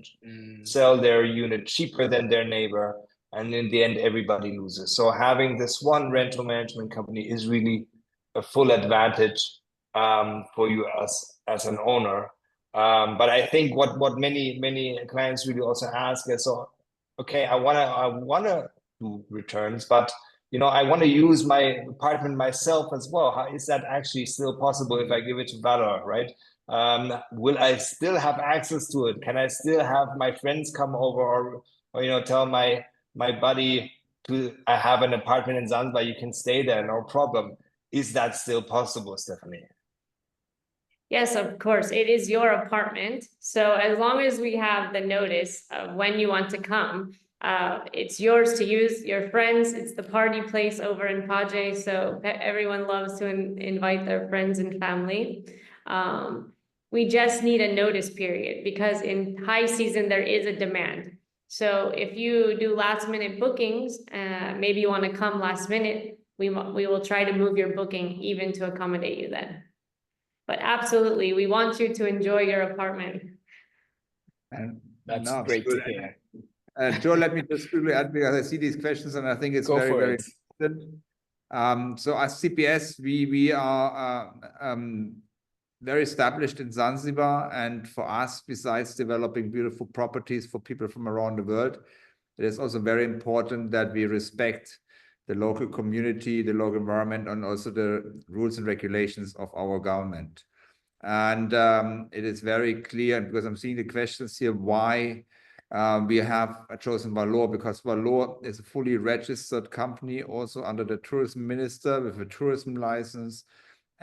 sell their unit cheaper than their neighbor, and in the end everybody loses. So having this one rental management company is really a full advantage for you as an owner. But I think what many clients really also ask is, so okay, I wanna do returns, but I want to use my apartment myself as well. How is that actually still possible if I give it to Valor, right? Will I still have access to it? Can I still have my friends come over, or tell my buddy I have an apartment in Zanzibar, you can stay there, no problem. Is that still possible, Stephanie? Yes, of course. It is your apartment. So as long as we have the notice of when you want to come, it's yours to use. Your friends, it's the party place over in Paje. So everyone loves to invite their friends and family. We just need a notice period because in high season, there is a demand. So if you do last minute bookings, maybe you want to come last minute, we will try to move your booking even to accommodate you then. But absolutely, we want you to enjoy your apartment. And that's great to hear. Joe, let me just quickly add, because I see these questions and I think it's very important. So as CPS, we are very established in Zanzibar, and for us, besides developing beautiful properties for people from around the world, it is also very important that we respect the local community, the local environment, and also the rules and regulations of our government. And it is very clear, because I'm seeing the questions here, why we have chosen Valor, because Valor is a fully registered company, also under the tourism minister with a tourism license,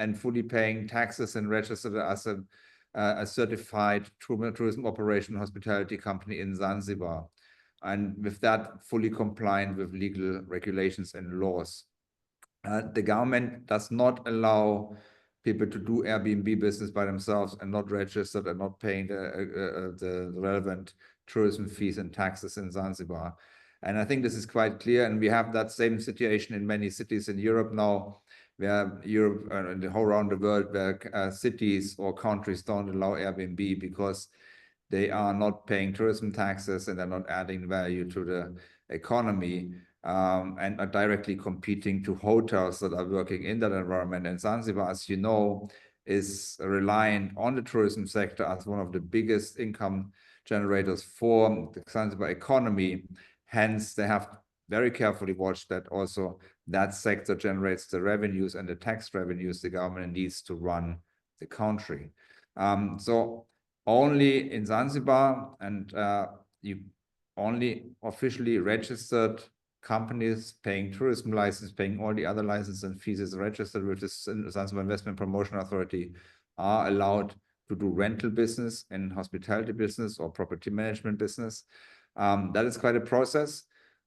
and fully paying taxes and registered as a certified tourism operation hospitality company in Zanzibar. And with that, fully compliant with legal regulations and laws. The government does not allow people to do Airbnb business by themselves and not registered and not paying the relevant tourism fees and taxes in Zanzibar. And I think this is quite clear. And we have that same situation in many cities in Europe now, where Europe and the whole around the world, where cities or countries don't allow Airbnb because they are not paying tourism taxes and they're not adding value to the economy, and are directly competing to hotels that are working in that environment. And Zanzibar, as you know, is reliant on the tourism sector as one of the biggest income generators for the Zanzibar economy. Hence, they have very carefully watch that also that sector generates the revenues and the tax revenues the government needs to run the country. So only in Zanzibar, and you only officially registered companies paying tourism license, paying all the other licenses and fees is registered with the Zanzibar Investment Promotion Authority are allowed to do rental business and hospitality business or property management business. That is quite a process.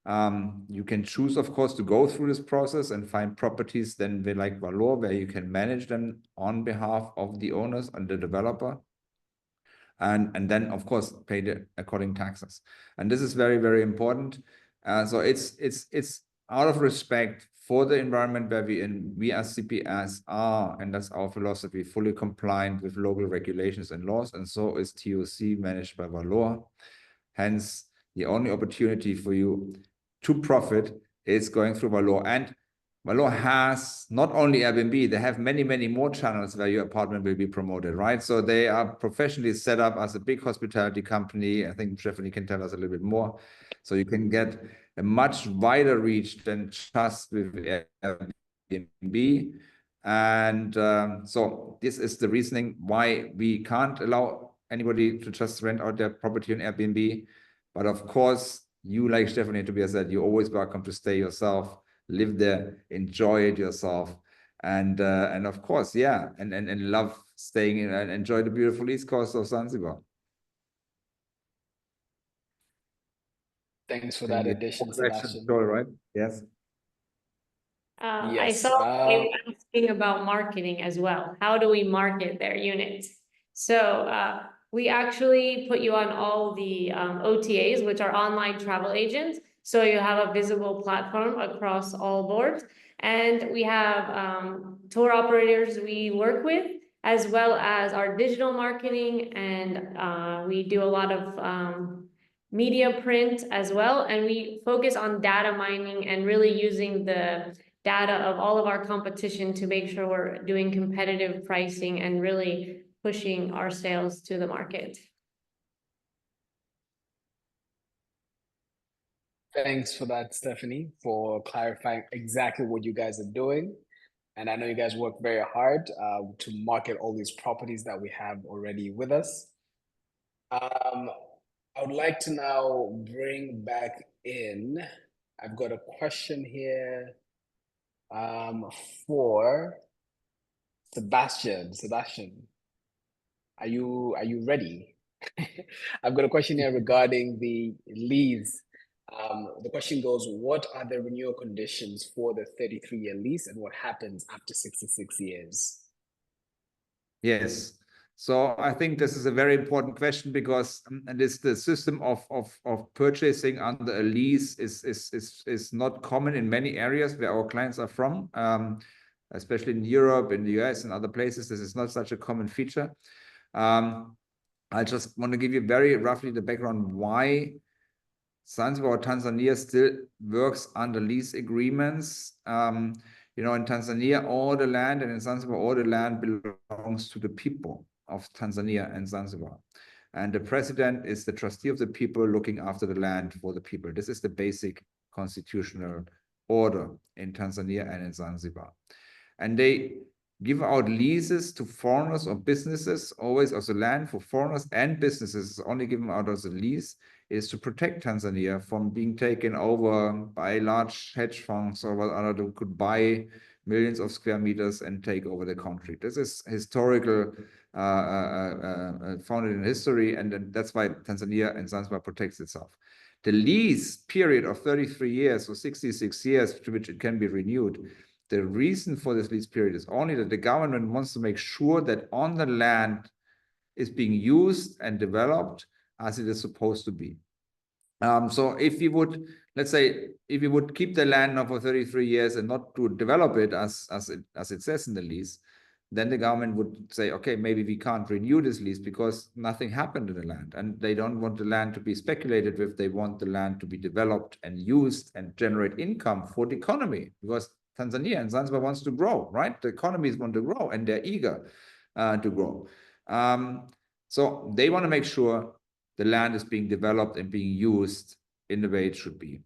You can choose, of course, to go through this process and find properties then like Valor, where you can manage them on behalf of the owners and the developer. And then, of course, pay the according taxes. And this is very, very important. So it's out of respect for the environment where we as CPS are, and that's our philosophy, fully compliant with local regulations and laws, and so is TOC managed by Valor. Hence, the only opportunity for you to profit is going through Valor. And Valor has not only Airbnb, they have many, many more channels where your apartment will be promoted, right? So they are professionally set up as a big hospitality company. I think Stephanie can tell us a little bit more. So you can get a much wider reach than just with Airbnb. And so this is the reasoning why we can't allow anybody to just rent out their property on Airbnb. But of course, you, like Stephanie Tobias said, you're always welcome to stay yourself, live there, enjoy it yourself, and of course, yeah, and love staying in and enjoy the beautiful east coast of Zanzibar. Thanks for that addition, Sebastian. Joel, right? Yes. I Yes. saw you asking about marketing as well. How do we market their units? So we actually put you on all the OTAs, which are online travel agents. So you have a visible platform across all boards. And we have tour operators we work with, as well as our digital marketing. And we do a lot of media print as well. And we focus on data mining and really using the data of all of our competition to make sure we're doing competitive pricing and really pushing our sales to the market. Thanks for that, Stephanie, for clarifying exactly what you guys are doing. And I know you guys work very hard to market all these properties that we have already with us. I would like to now bring back in, I've got a question here for Sebastian. Sebastian, are you ready? I've got a question here regarding the lease. The question goes, what are the renewal conditions for the 33-year lease and what happens after 66 years? Yes. So I think this is a very important question because the system of purchasing under a lease is not common in many areas where our clients are from, especially in Europe, in the US, and other places. This is not such a common feature. I just want to give you very roughly the background why Zanzibar or Tanzania still works under lease agreements. You know, in Tanzania, all the land, and in Zanzibar, all the land belongs to the people of Tanzania and Zanzibar. And the president is the trustee of the people looking after the land for the people. This is the basic constitutional order in Tanzania and in Zanzibar. And they give out leases to foreigners or businesses, always also land for foreigners and businesses is only given out as a lease, is to protect Tanzania from being taken over by large hedge funds or whatever who could buy millions of square meters and take over the country. This is historical, founded in history, and that's why Tanzania and Zanzibar protects itself. The lease period of 33 years or 66 years to which it can be renewed, the reason for this lease period is only that the government wants to make sure that on the land is being used and developed as it is supposed to be. So if you would, let's say, if you would keep the land now for 33 years and not to develop it as it says in the lease, then the government would say, okay, maybe we can't renew this lease because nothing happened in the land. And they don't want the land to be speculated with. They want the land to be developed and used and generate income for the economy, because Tanzania and Zanzibar wants to grow, right? The economies want to grow and they're eager to grow. So they want to make sure the land is being developed and being used in the way it should be.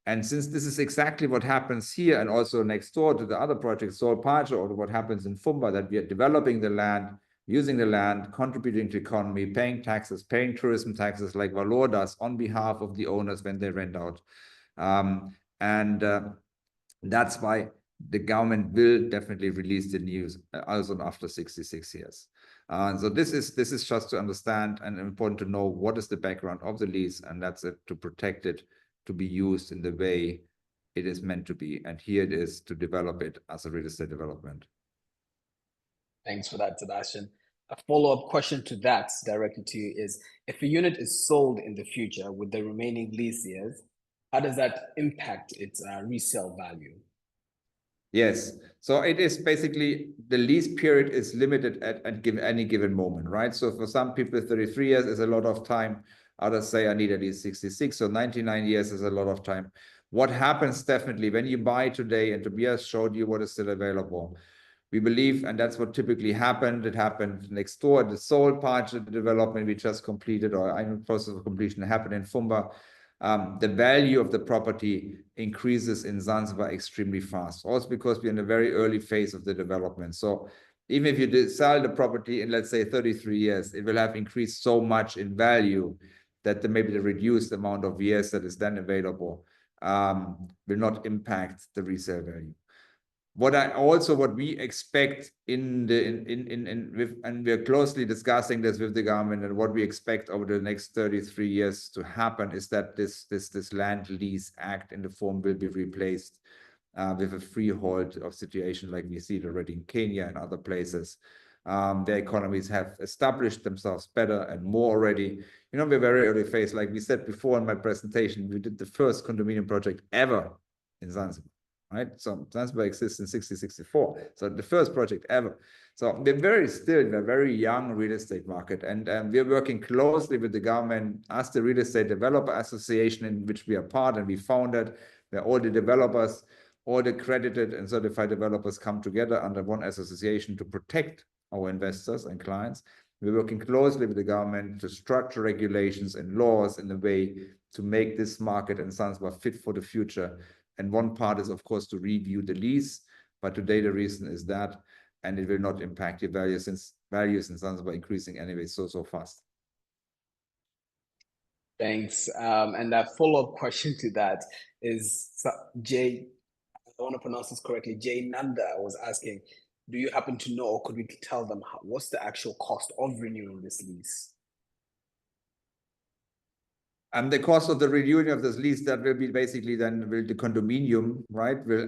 And since this is exactly what happens here and also next door to the other project, Sol Paje, or what happens in Fumba, that we are developing the land, using the land, contributing to economy, paying taxes, paying tourism taxes like Valor does on behalf of the owners when they rent out. That's why the government will definitely release the news also after 66 years. So this is just to understand and important to know what is the background of the lease, and that's it, to protect it, to be used in the way it is meant to be. And here it is to develop it as a real estate development. Thanks for that, Sebastian. A follow-up question to that directly to you is, if a unit is sold in the future with the remaining lease years, how does that impact its resale value? Yes, so it is basically the lease period is limited at any given moment, right? So for some people, 33 years is a lot of time. Others say I need at least 66, so 99 years is a lot of time. What happens definitely when you buy today, and Tobias showed you what is still available, we believe, and that's what typically happened. It happened next door, the Sol Paje of the development we just completed, or in process of completion, happened in Fumba. The value of the property increases in Zanzibar extremely fast, also because we're in a very early phase of the development. So even if you sell the property in, let's say, 33 years, it will have increased so much in value that maybe the reduced amount of years that is then available will not impact the resale value. What we expect and we're closely discussing this with the government, and what we expect over the next 33 years to happen is that this Land Lease Act in the form will be replaced with a freehold of situation like we see it already in Kenya and other places. Their economies have established themselves better and more already. You know, we're very early phase. Like we said before in my presentation, we did the first condominium project ever in Zanzibar. Right, so Zanzibar exists in 1964, so the first project ever. So we're in a very young real estate market, and we're working closely with the government as the Real Estate Developer Association, in which we are part, and we founded, where all the developers, all the accredited and certified developers come together under one association to protect our investors and clients. We're working closely with the government to structure regulations and laws in a way to make this market in Zanzibar fit for the future. And one part is, of course, to review the lease. But today, the reason is that, and it will not impact the value, since values in Zanzibar increasing anyway so fast. Thanks. And that follow-up question to that is Jay, I want to pronounce this correctly, Jay Nanda was asking, do you happen to know, or could we tell them what's the actual cost of renewing this lease? And the cost of the renewing of this lease, that will be basically then the condominium, right, will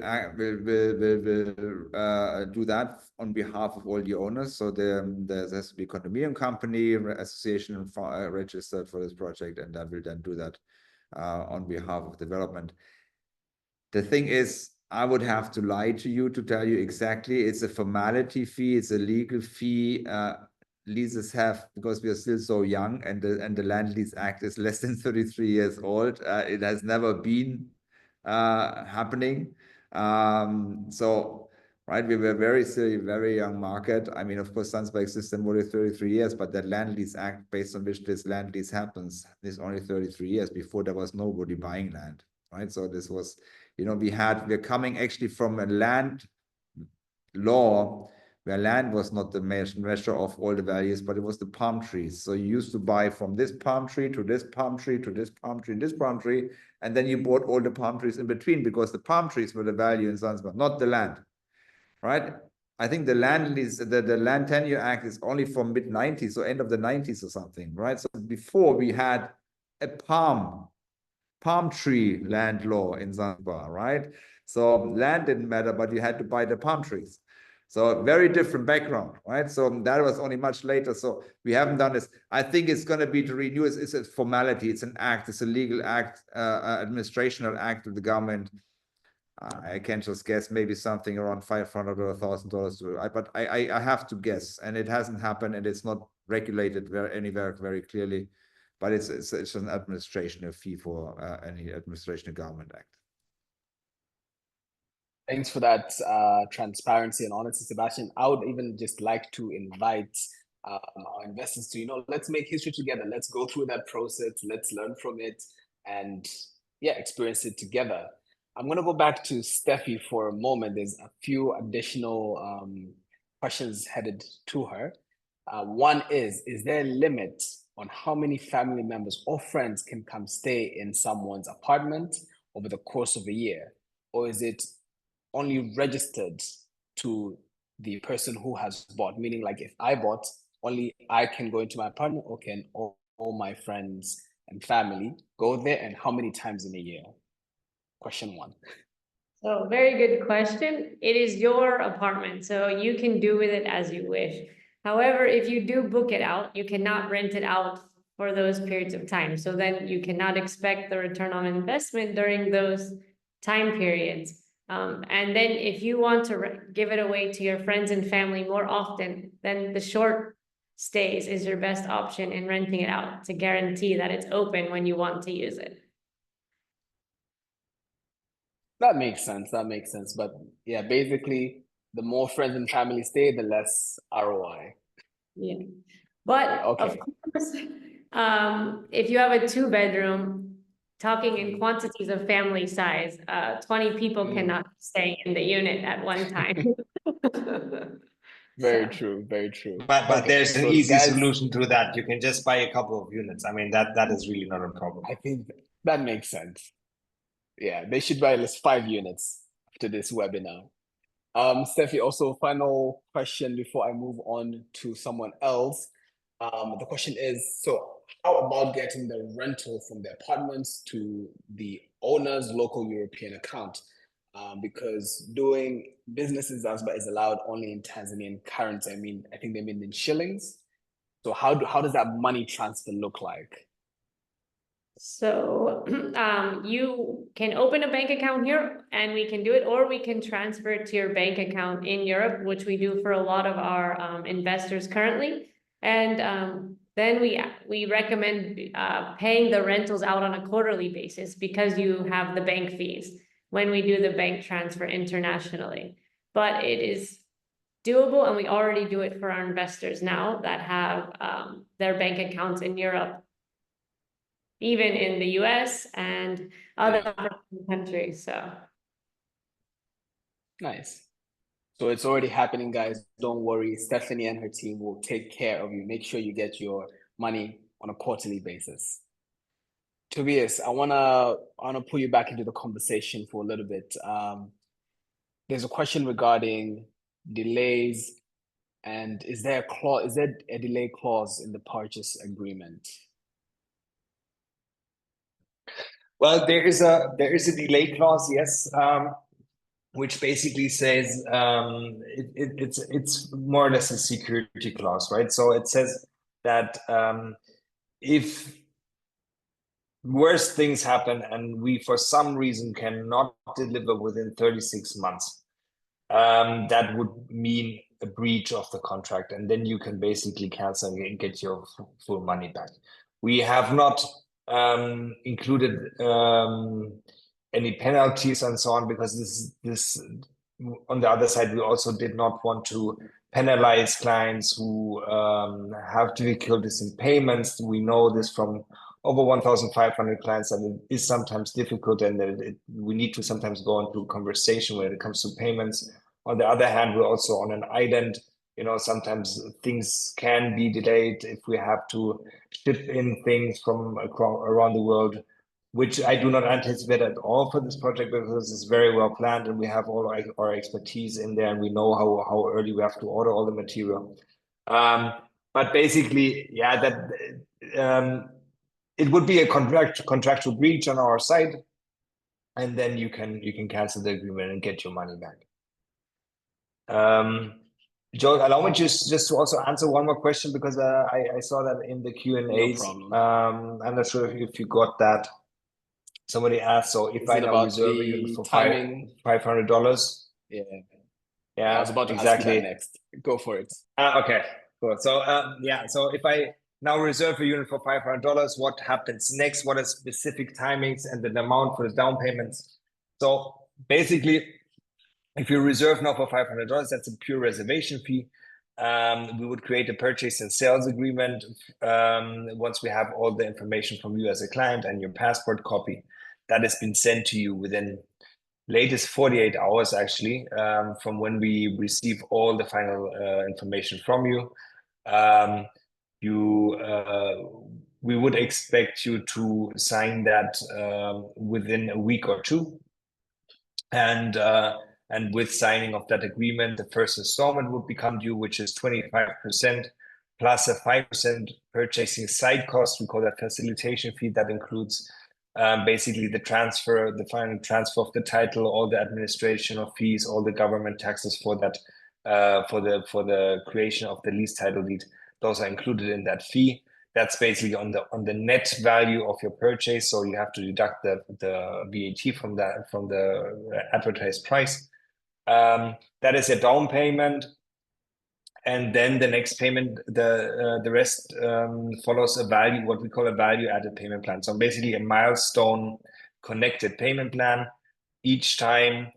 do that on behalf of all the owners. So there has to be a condominium company association registered for this project, and that will then do that on behalf of development. The thing is, I would have to lie to you to tell you exactly. It's a formality fee, it's a legal fee. Leases have, because we are still so young, and the Land Lease Act is less than 33 years old. It has never been happening. So, right, we were very young market. I mean, of course, Zanzibar exists in more than 33 years, but that Land Lease Act, based on which this land lease happens, is only 33 years. Before, there was nobody buying land, right? So this was, you know, we're coming actually from a land law where land was not the measure of all the values, but it was the palm trees. So you used to buy from this palm tree to this palm tree to this palm tree, this palm tree, and then you bought all the palm trees in between, because the palm trees were the value in Zanzibar, not the land, right? I think the Land Lease, the Land Tenure Act is only from mid-90s, so end of the 90s or something, right? So before, we had a palm tree land law in Zanzibar, right? So land didn't matter, but you had to buy the palm trees. So very different background, right? So that was only much later. So we haven't done this. I think it's going to be to renew. It's a formality. It's an act. It's a legal act, administrational act of the government. I can just guess maybe something around $500 or $1,000. But I have to guess, and it hasn't happened, and it's not regulated anywhere very clearly. But it's an administrative fee for any administration of government act. Thanks for that transparency and honesty, Sebastian. I would even just like to invite our investors to, let's make history together. Let's go through that process. Let's learn from it. And experience it together. I'm gonna go back to Steffi for a moment. There's a few additional questions headed to her. One is there a limit on how many family members or friends can come stay in someone's apartment over the course of a year? Or is it only registered to the person who has bought? Meaning, like, if I bought, only I can go into my apartment, or can all my friends and family go there, and how many times in a year? Question one. So very good question. It is your apartment, so you can do with it as you wish. However, if you do book it out, you cannot rent it out for those periods of time. So then you cannot expect the return on investment during those time periods. And then if you want to give it away to your friends and family more often, then the short stays is your best option in renting it out to guarantee that it's open when you want to use it. That makes sense. That makes sense. But yeah, basically, the more friends and family stay, the less ROI. Yeah, but of course, if you have a 2-bedroom, talking in quantities of family size, 20 people cannot stay in the unit at one time. Very So. true. Very true. But Okay, there's an so easy guys, solution to that. You can just buy a couple of units. I mean, that is really not a problem. I think that makes sense. Yeah, they should buy at least 5 units after this webinar. Steffi, also final question before I move on to someone else. The question is, so how about getting the rental from the apartments to the owner's local European account? Because doing business in Zanzibar is allowed only in Tanzanian currency. I mean, I think they mean in shillings. So how does that money transfer look like? So you can open a bank account here and we can do it, or we can transfer it to your bank account in Europe, which we do for a lot of our investors currently. And then we recommend paying the rentals out on a quarterly basis, because you have the bank fees when we do the bank transfer internationally. But it is doable, and we already do it for our investors now that have their bank accounts in Europe, even in the US and other African countries. So Nice. So it's already happening, guys. Don't worry. Stephanie and her team will take care of you. Make sure you get your money on a quarterly basis. Tobias, I wanna pull you back into the conversation for a little bit. There's a question regarding delays, and is there a delay clause in the purchase agreement? Well, there is a delay clause, yes, which basically says it's more or less a security clause, right? So it says that if worse things happen and we for some reason cannot deliver within 36 months, that would mean a breach of the contract, and then you can basically cancel and get your full money back. We have not included any penalties and so on, because this on the other side, we also did not want to penalize clients who have difficulties in payments. We know this from over 1,500 clients, and it is sometimes difficult, and we need to sometimes go into conversation when it comes to payments. On the other hand, we're also on an island. You know, sometimes things can be delayed if we have to ship in things from around the world, which I do not anticipate at all for this project, because it's very well planned and we have all our expertise in there, and we know how early we have to order all the material. But basically, yeah, that it would be a contractual breach on our side, and then you can cancel the agreement and get your money back. Joel, allow me just to also answer one more question, because I saw that in the Q&As. No problem. I'm not sure if you got that. Somebody asked, so if I now reserve a unit for $500. Yeah. Yeah, I was about to exactly. ask you that next. Go for it. Okay, cool. So yeah, so if I now reserve a unit for $500, what happens next? What are specific timings and the amount for the down payments? So basically, if you reserve now for $500, that's a pure reservation fee. We would create a purchase and sales agreement once we have all the information from you as a client and your passport copy. that has been sent to you within latest 48 hours, actually, from when we receive all the final information from you. We would expect you to sign that within a week or two. And with signing of that agreement, the first installment would become due, which is 25% plus a 5% purchasing side cost. We call that facilitation fee. That includes basically the final transfer of the title, all the administrative fees, all the government taxes for that, for the creation of the lease title deed. Those are included in that fee. That's basically on the net value of your purchase. So you have to deduct the VAT from the advertised price. That is a down payment. And then the next payment, the rest follows what we call a value-added payment plan. So basically a milestone connected payment plan. Each time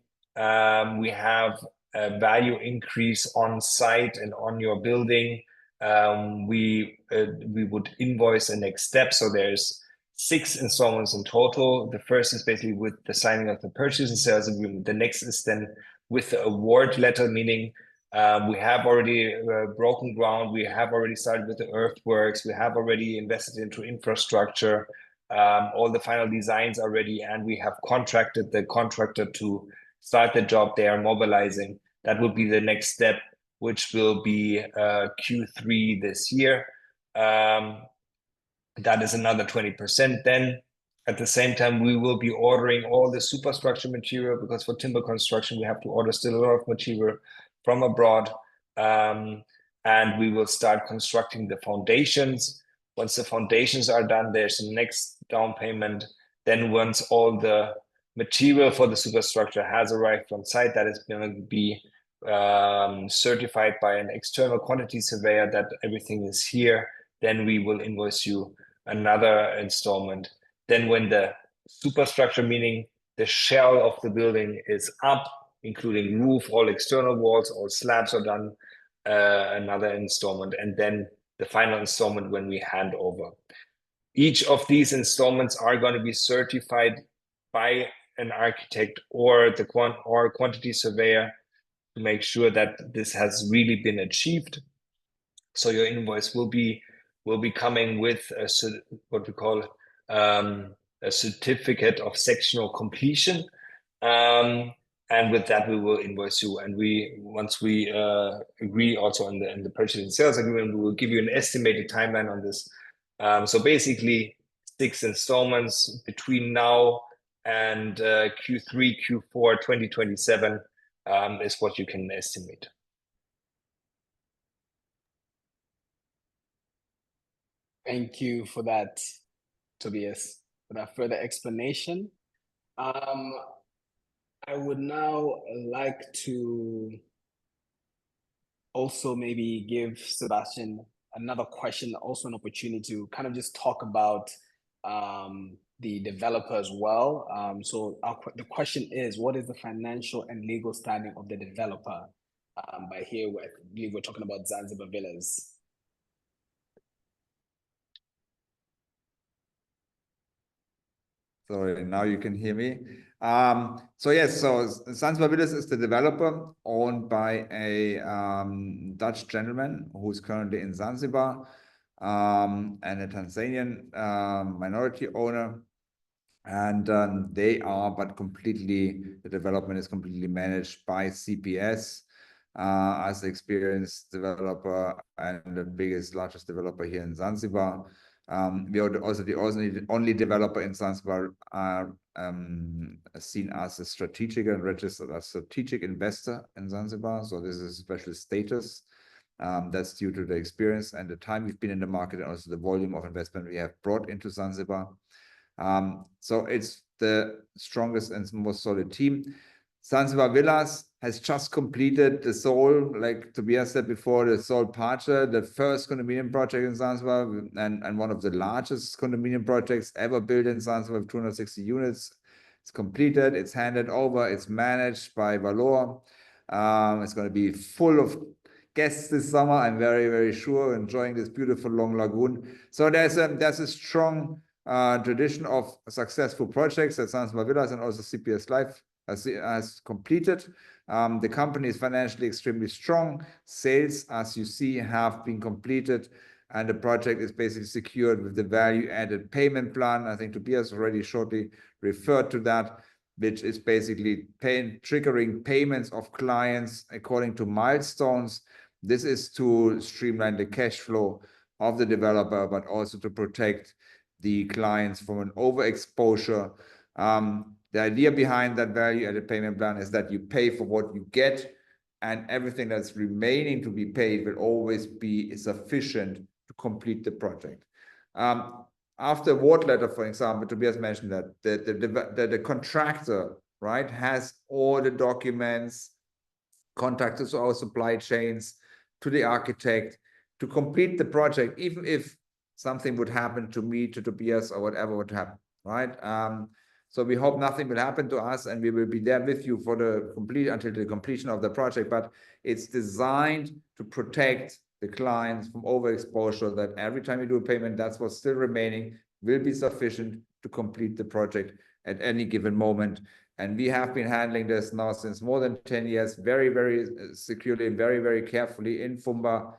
we have a value increase on site and on your building, we would invoice the next step. So there's 6 installments in total. The first is basically with the signing of the purchase and sales agreement. The next is then with the award letter, meaning we have already broken ground. We have already started with the earthworks. We have already invested into infrastructure. All the final designs are ready, and we have contracted the contractor to start the job. They are mobilizing. That will be the next step, which will be Q3 this year. That is another 20%. Then at the same time, we will be ordering all the superstructure material, because for timber construction, we have to order still a lot of material from abroad. And we will start constructing the foundations. Once the foundations are done, there's the next down payment. Then once all the material for the superstructure has arrived on site, that is going to be certified by an external quantity surveyor that everything is here. Then we will invoice you another installment. Then when the superstructure, meaning the shell of the building, is up, including roof, all external walls, all slabs are done, another installment. And then the final installment when we hand over. Each of these installments are going to be certified by an architect or the quantity surveyor to make sure that this has really been achieved. So your invoice will be coming with what we call a certificate of sectional completion. And with that, we will invoice you. And once we agree also in the purchase and sales agreement, we will give you an estimated timeline on this. So basically 6 installments between now and Q3, Q4 2027 is what you can estimate. Thank you for that, Tobias, for that further explanation. I would now like to also maybe give Sebastian another question, also an opportunity to kind of just talk about the developer as well. So the question is, what is the financial and legal standing of the developer? By here, I believe we're talking about Zanzibar Villas. Sorry, now you can hear me. So yes, so Zanzibar Villas is the developer, owned by a Dutch gentleman who's currently in Zanzibar, and a Tanzanian minority owner. And they are, but completely, the development is completely managed by CPS as the experienced developer and the largest developer here in Zanzibar. We are also the only developer in Zanzibar seen as a strategic and registered as a strategic investor in Zanzibar. So this is a special status that's due to the experience and the time we've been in the market, and also the volume of investment we have brought into Zanzibar. So it's the strongest and most solid team. Zanzibar Villas has just completed the Soul, like Tobias said before, the Soul Paje, the first condominium project in Zanzibar, and one of the largest condominium projects ever built in Zanzibar with 260 units. It's completed, it's handed over, it's managed by Valor. It's going to be full of guests this summer, I'm very, very sure, enjoying this beautiful long lagoon. So there's a strong tradition of successful projects that Zanzibar Villas and also CPS Life has completed. The company is financially extremely strong. Sales, as you see, have been completed, and the project is basically secured with the value-added payment plan. I think Tobias already shortly referred to that, which is basically triggering payments of clients according to milestones. This is to streamline the cash flow of the developer, but also to protect the clients from an overexposure. The idea behind that value-added payment plan is that you pay for what you get, and everything that's remaining to be paid will always be sufficient to complete the project. After award letter, for example, Tobias mentioned that the contractor, right, has all the documents, contacted to our supply chains, to the architect, to complete the project, even if something would happen to me, to Tobias, or whatever would happen, right? So we hope nothing will happen to us, and we will be there with you for until the completion of the project. But it's designed to protect the clients from overexposure, that every time you do a payment, that's what's still remaining will be sufficient to complete the project at any given moment. And we have been handling this now since more than 10 years, very, very securely, very, very carefully in Fumba,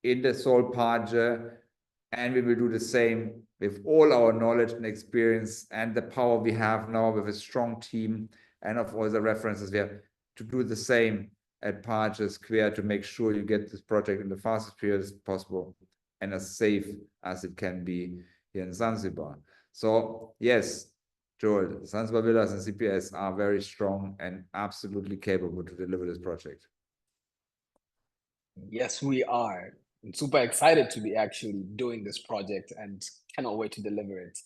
in the Sol Paje, and we will do the same with all our knowledge and experience and the power we have now with a strong team and of all the references we have to do the same at Paje Square to make sure you get this project in the fastest period as possible and as safe as it can be here in Zanzibar. So yes, Joel, Zanzibar Villas and CPS are very strong and absolutely capable to deliver this project. Yes, we are. I'm super excited to be actually doing this project and cannot wait to deliver it.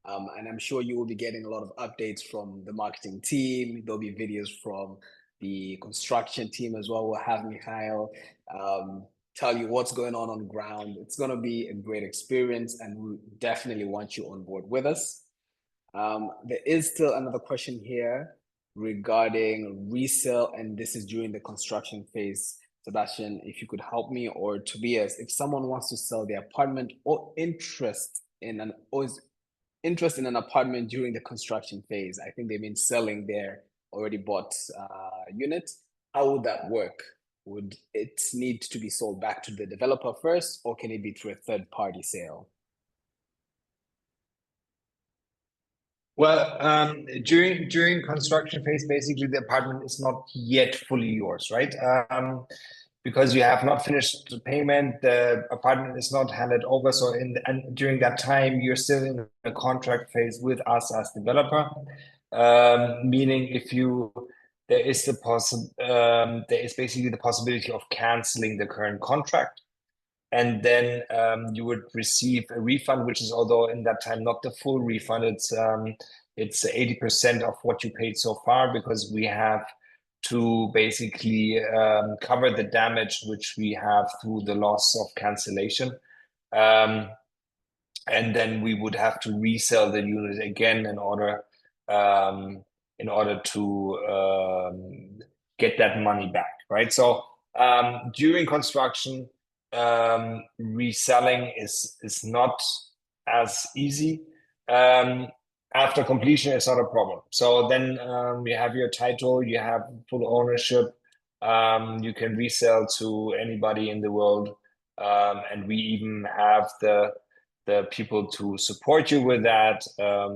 And I'm sure you will be getting a lot of updates from the marketing team. There'll be videos from the construction team as well. We'll have Mikhail tell you what's going on ground. It's going to be a great experience, and we definitely want you on board with us. There is still another question here regarding resale, and this is during the construction phase. Sebastian, if you could help me, or Tobias, if someone wants to sell their apartment or interest in an apartment during the construction phase, I think they mean selling their already bought unit. How would that work? Would it need to be sold back to the developer first, or can it be through a third-party sale? Well, during construction phase, basically the apartment is not yet fully yours, right? Because you have not finished the payment, the apartment is not handed over. So during that time, you're still in a contract phase with us as developer. Meaning there is basically the possibility of canceling the current contract. And then you would receive a refund, which is, although in that time not the full refund, it's 80% of what you paid so far, because we have to basically cover the damage which we have through the loss of cancellation. And then we would have to resell the unit again in order to get that money back, right? So during construction, reselling is not as easy. After completion, it's not a problem. So then you have your title, you have full ownership, you can resell to anybody in the world, and we even have the people to support you with that.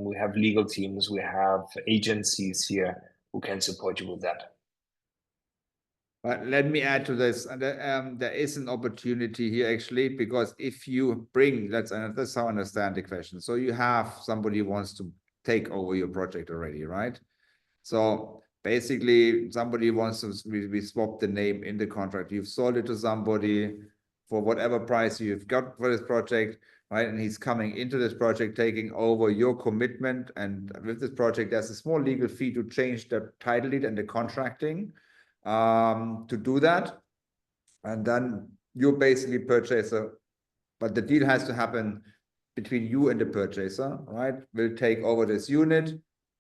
We have legal teams, we have agencies here who can support you with that. But let me add to this. There is an opportunity here, actually, because if you bring, that's how I understand the question. So you have somebody who wants to take over your project already, right? So basically, somebody wants to, we swap the name in the contract. You've sold it to somebody for whatever price you've got for this project, right? And he's coming into this project, taking over your commitment. And with this project, there's a small legal fee to change the title deed and the contracting to do that. And then you basically purchaser, but the deal has to happen between you and the purchaser, right? Will take over this unit,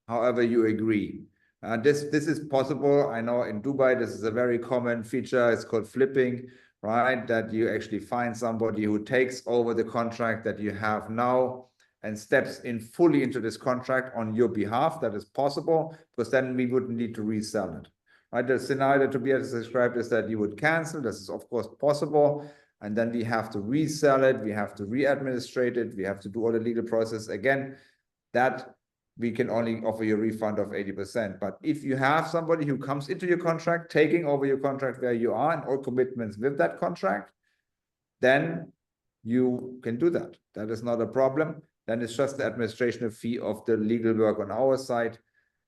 however you agree. This is possible. I know in Dubai, this is a very common feature. It's called flipping, right? That you actually find somebody who takes over the contract that you have now, and steps in fully into this contract on your behalf, that is possible, because then we wouldn't need to resell it. Right? The scenario that Tobias described is that you would cancel. This is of course possible. And then we have to resell it. We have to re-administrate it. We have to do all the legal process again. That we can only offer you a refund of 80%. But if you have somebody who comes into your contract, taking over your contract where you are and all commitments with that contract, then you can do that. That is not a problem. Then it's just the administrative fee of the legal work on our side,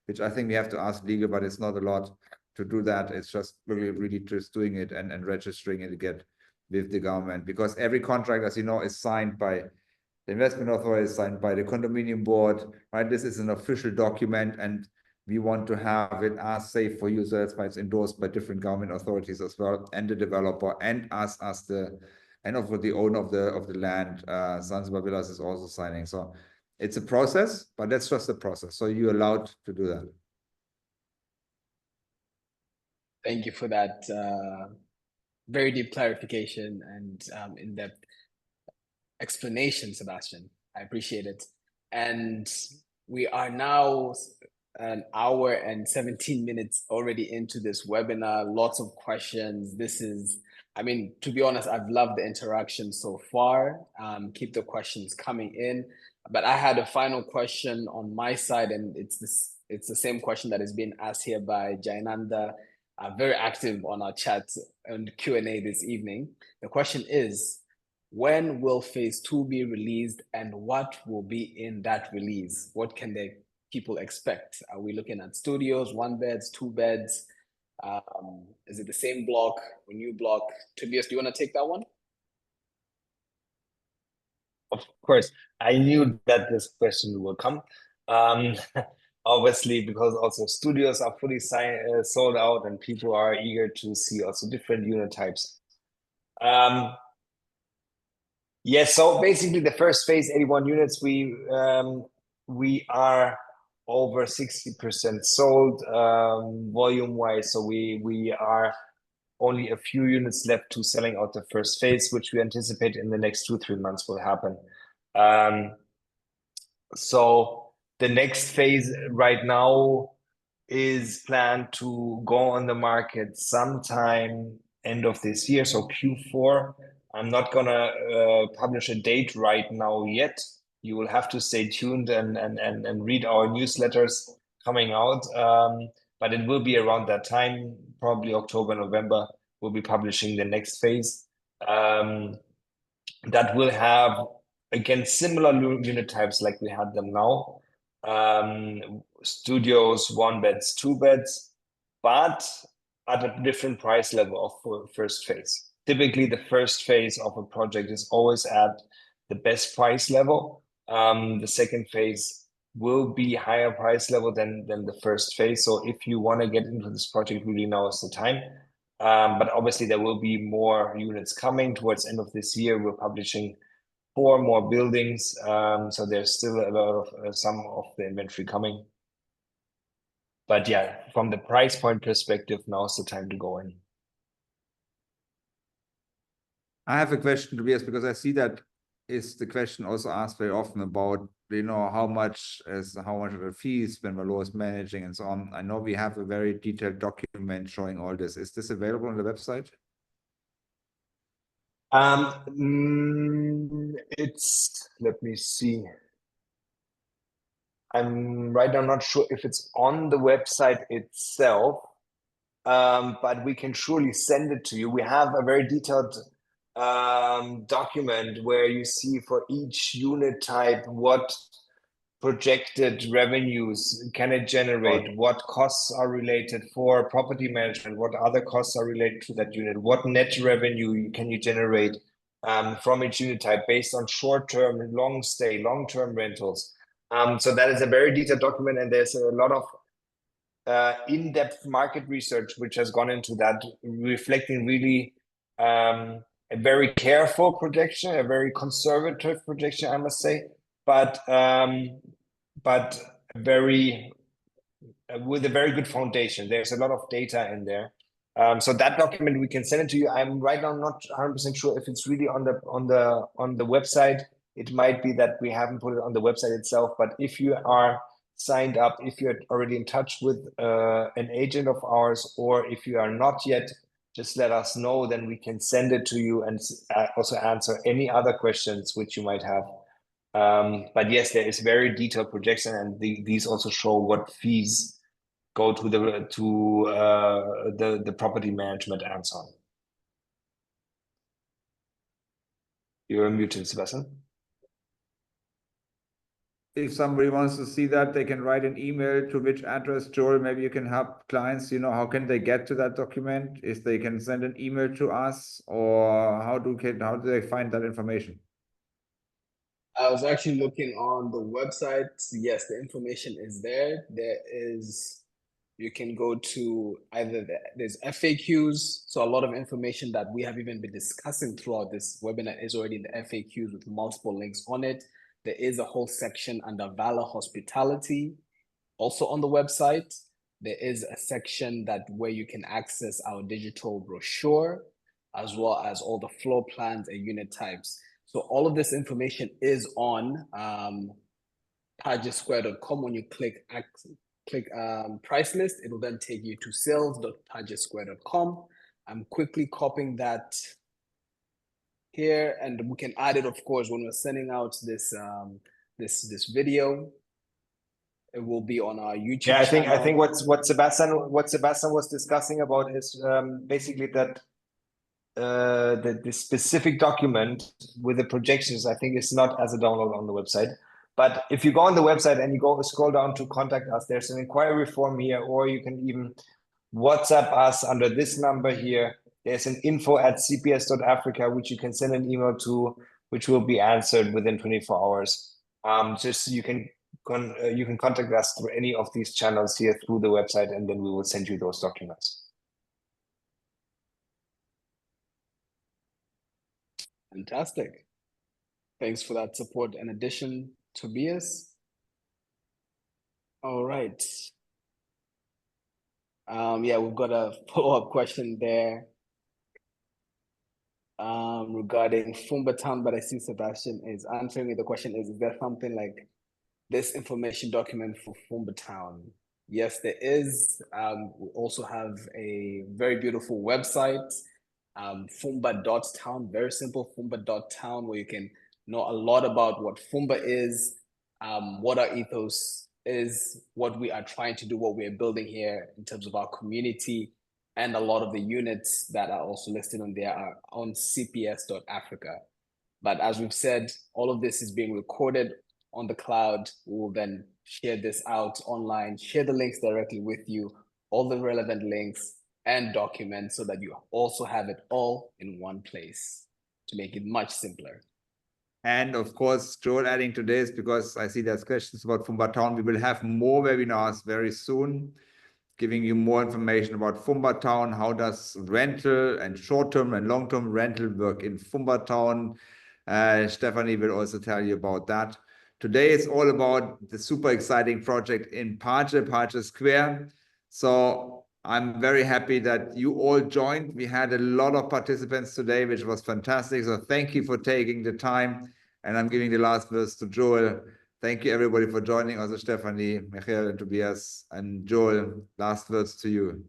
which I think we have to ask legal, but it's not a lot to do that. It's just really just doing it and registering it again with the government, because every contract, as you know, is signed by the investment authority, signed by the condominium board, right? This is an official document, and we want to have it as safe for you. So that's why it's endorsed by different government authorities as well, and the developer, and us as the owner of the land. Zanzibar Villas is also signing. So it's a process, but that's just a process. So you're allowed to do that. Thank you for that very deep clarification and in-depth explanation, Sebastian. I appreciate it. And we are now an hour and 17 minutes already into this webinar. Lots of questions. I mean, to be honest, I've loved the interaction so far. Keep the questions coming in. But I had a final question on my side, and it's the same question that is being asked here by Jayananda, very active on our chat and Q&A this evening. The question is, when will phase 2 be released, and what will be in that release? What can the people expect? Are we looking at studios, 1 beds, 2 beds? Is it the same block or new block? Tobias, do you want to take that one? Of course, I knew that this question will come. Obviously, because also studios are fully sold out, and people are eager to see also different unit types. Yes, so basically the first phase, 81 units, we are over 60% sold volume-wise. So we are only a few units left to selling out the first phase, which we anticipate in the next 2-3 months will happen. So the next phase right now is planned to go on the market sometime end of this year, so Q4. I'm not gonna publish a date right now yet. You will have to stay tuned and read our newsletters coming out. But it will be around that time, probably October, November, we'll be publishing the next phase. That will have, again, similar unit types like we had them now. Studios, 1 beds, 2 beds, but at a different price level of first phase. Typically, the first phase of a project is always at the best price level. The second phase will be higher price level than the first phase. So if you want to get into this project, really now is the time. But obviously there will be more units coming towards end of this year. We're publishing 4 more buildings. So there's still a lot of some of the inventory coming. But yeah, from the price point perspective, now is the time to go in. I have a question, Tobias, because I see that is the question also asked very often about, how much are the fees when Valor is managing and so on. I know we have a very detailed document showing all this. Is this available on the website? Let me see. I'm right now not sure if it's on the website itself, but we can surely send it to you. We have a very detailed document where you see for each unit type what projected revenues can it generate, what costs are related for property management, what other costs are related to that unit, what net revenue can you generate from each unit type based on short-term, long stay, long-term rentals. So that is a very detailed document, and there's a lot of in-depth market research which has gone into that, reflecting really a very careful projection, a very conservative projection, I must say, but very with a very good foundation. There's a lot of data in there. So that document, we can send it to you. I'm right now not 100% sure if it's really on the website. It might be that we haven't put it on the website itself, but if you are signed up, if you're already in touch with an agent of ours, or if you are not yet, just let us know, then we can send it to you and also answer any other questions which you might have. But yes, there is very detailed projection, and these also show what fees go to the property management and so on. You're muted, Sebastian. If somebody wants to see that, they can write an email to which address, Joel? Maybe you can help clients, you know, how can they get to that document? If they can send an email to us, or how do they find that information? I was actually looking on the website. Yes, the information is there. You can go to either there's FAQs. So a lot of information that we have even been discussing throughout this webinar is already in the FAQs with multiple links on it. There is a whole section under Valor Hospitality. Also on the website, there is a section where you can access our digital brochure, as well as all the floor plans and unit types. So all of this information is on pajesquare.com. When you click price list, it will then take you to sales.pajesquare.com. I'm quickly copying that here, and we can add it, of course, when we're sending out this video. It will be on our YouTube channel. I think what Sebastian was discussing about is basically that the specific document with the projections, I think, is not as a download on the website. But if you go on the website and you go scroll down to contact us, there's an inquiry form here, or you can even WhatsApp us under this number here. There's an info@cps.africa, which you can send an email to, which will be answered within 24 hours. Just you can contact us through any of these channels here through the website, and then we will send you those documents. Fantastic. Thanks for that support and addition, Tobias. All right. Yeah, we've got a follow-up question there regarding Fumba Town, but I see Sebastian is answering me. The question is there something like this information document for Fumba Town? Yes, there is. We also have a very beautiful website, Fumba.town, very simple, Fumba.town, where you can know a lot about what Fumba is, what our ethos is, what we are trying to do, what we are building here in terms of our community, and a lot of the units that are also listed on there are on cps.africa. But as we've said, all of this is being recorded on the cloud. We will then share this out online, share the links directly with you, all the relevant links and documents, so that you also have it all in one place to make it much simpler. And of course, Joel, adding to this, because I see there's questions about Fumba Town, we will have more webinars very soon, giving you more information about Fumba Town. How does rental and short-term and long-term rental work in Fumba Town? Stephanie will also tell you about that. Today is all about the super exciting project in Paje Square. So I'm very happy that you all joined. We had a lot of participants today, which was fantastic. So thank you for taking the time. And I'm giving the last words to Joel. Thank you, everybody, for joining. Also, Stephanie, Michael, and Tobias, and Joel, last words to you.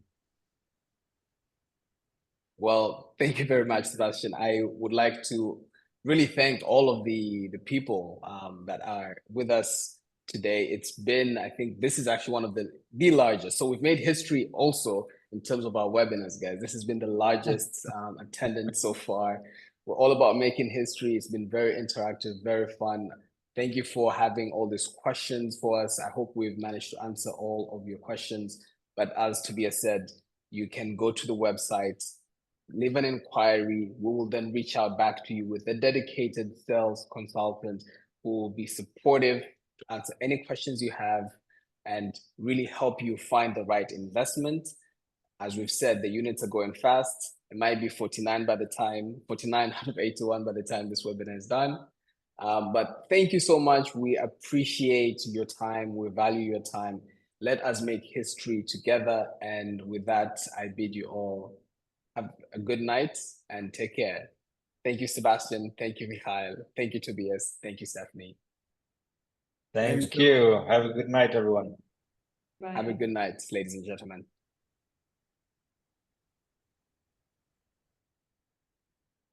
Well, thank you very much, Sebastian. I would like to really thank all of the people that are with us today. It's been, I think this is actually one of the largest. So we've made history also in terms of our webinars, guys. This has been the largest attendance so far. We're all about making history. It's been very interactive, very fun. Thank you for having all these questions for us. I hope we've managed to answer all of your questions. But as Tobias said, you can go to the website, leave an inquiry. We will then reach out back to you with a dedicated sales consultant who will be supportive to answer any questions you have and really help you find the right investment. As we've said, the units are going fast. It might be 49 out of 81 by the time this webinar is done. But thank you so much. We appreciate your time. We value your time. Let us make history together. And with that, I bid you all have a good night and take care. Thank you, Sebastian. Thank you, Mikhail. Thank you, Tobias. Thank you, Stephanie. Thank you. Have a good night, everyone. Have a good night, ladies and gentlemen.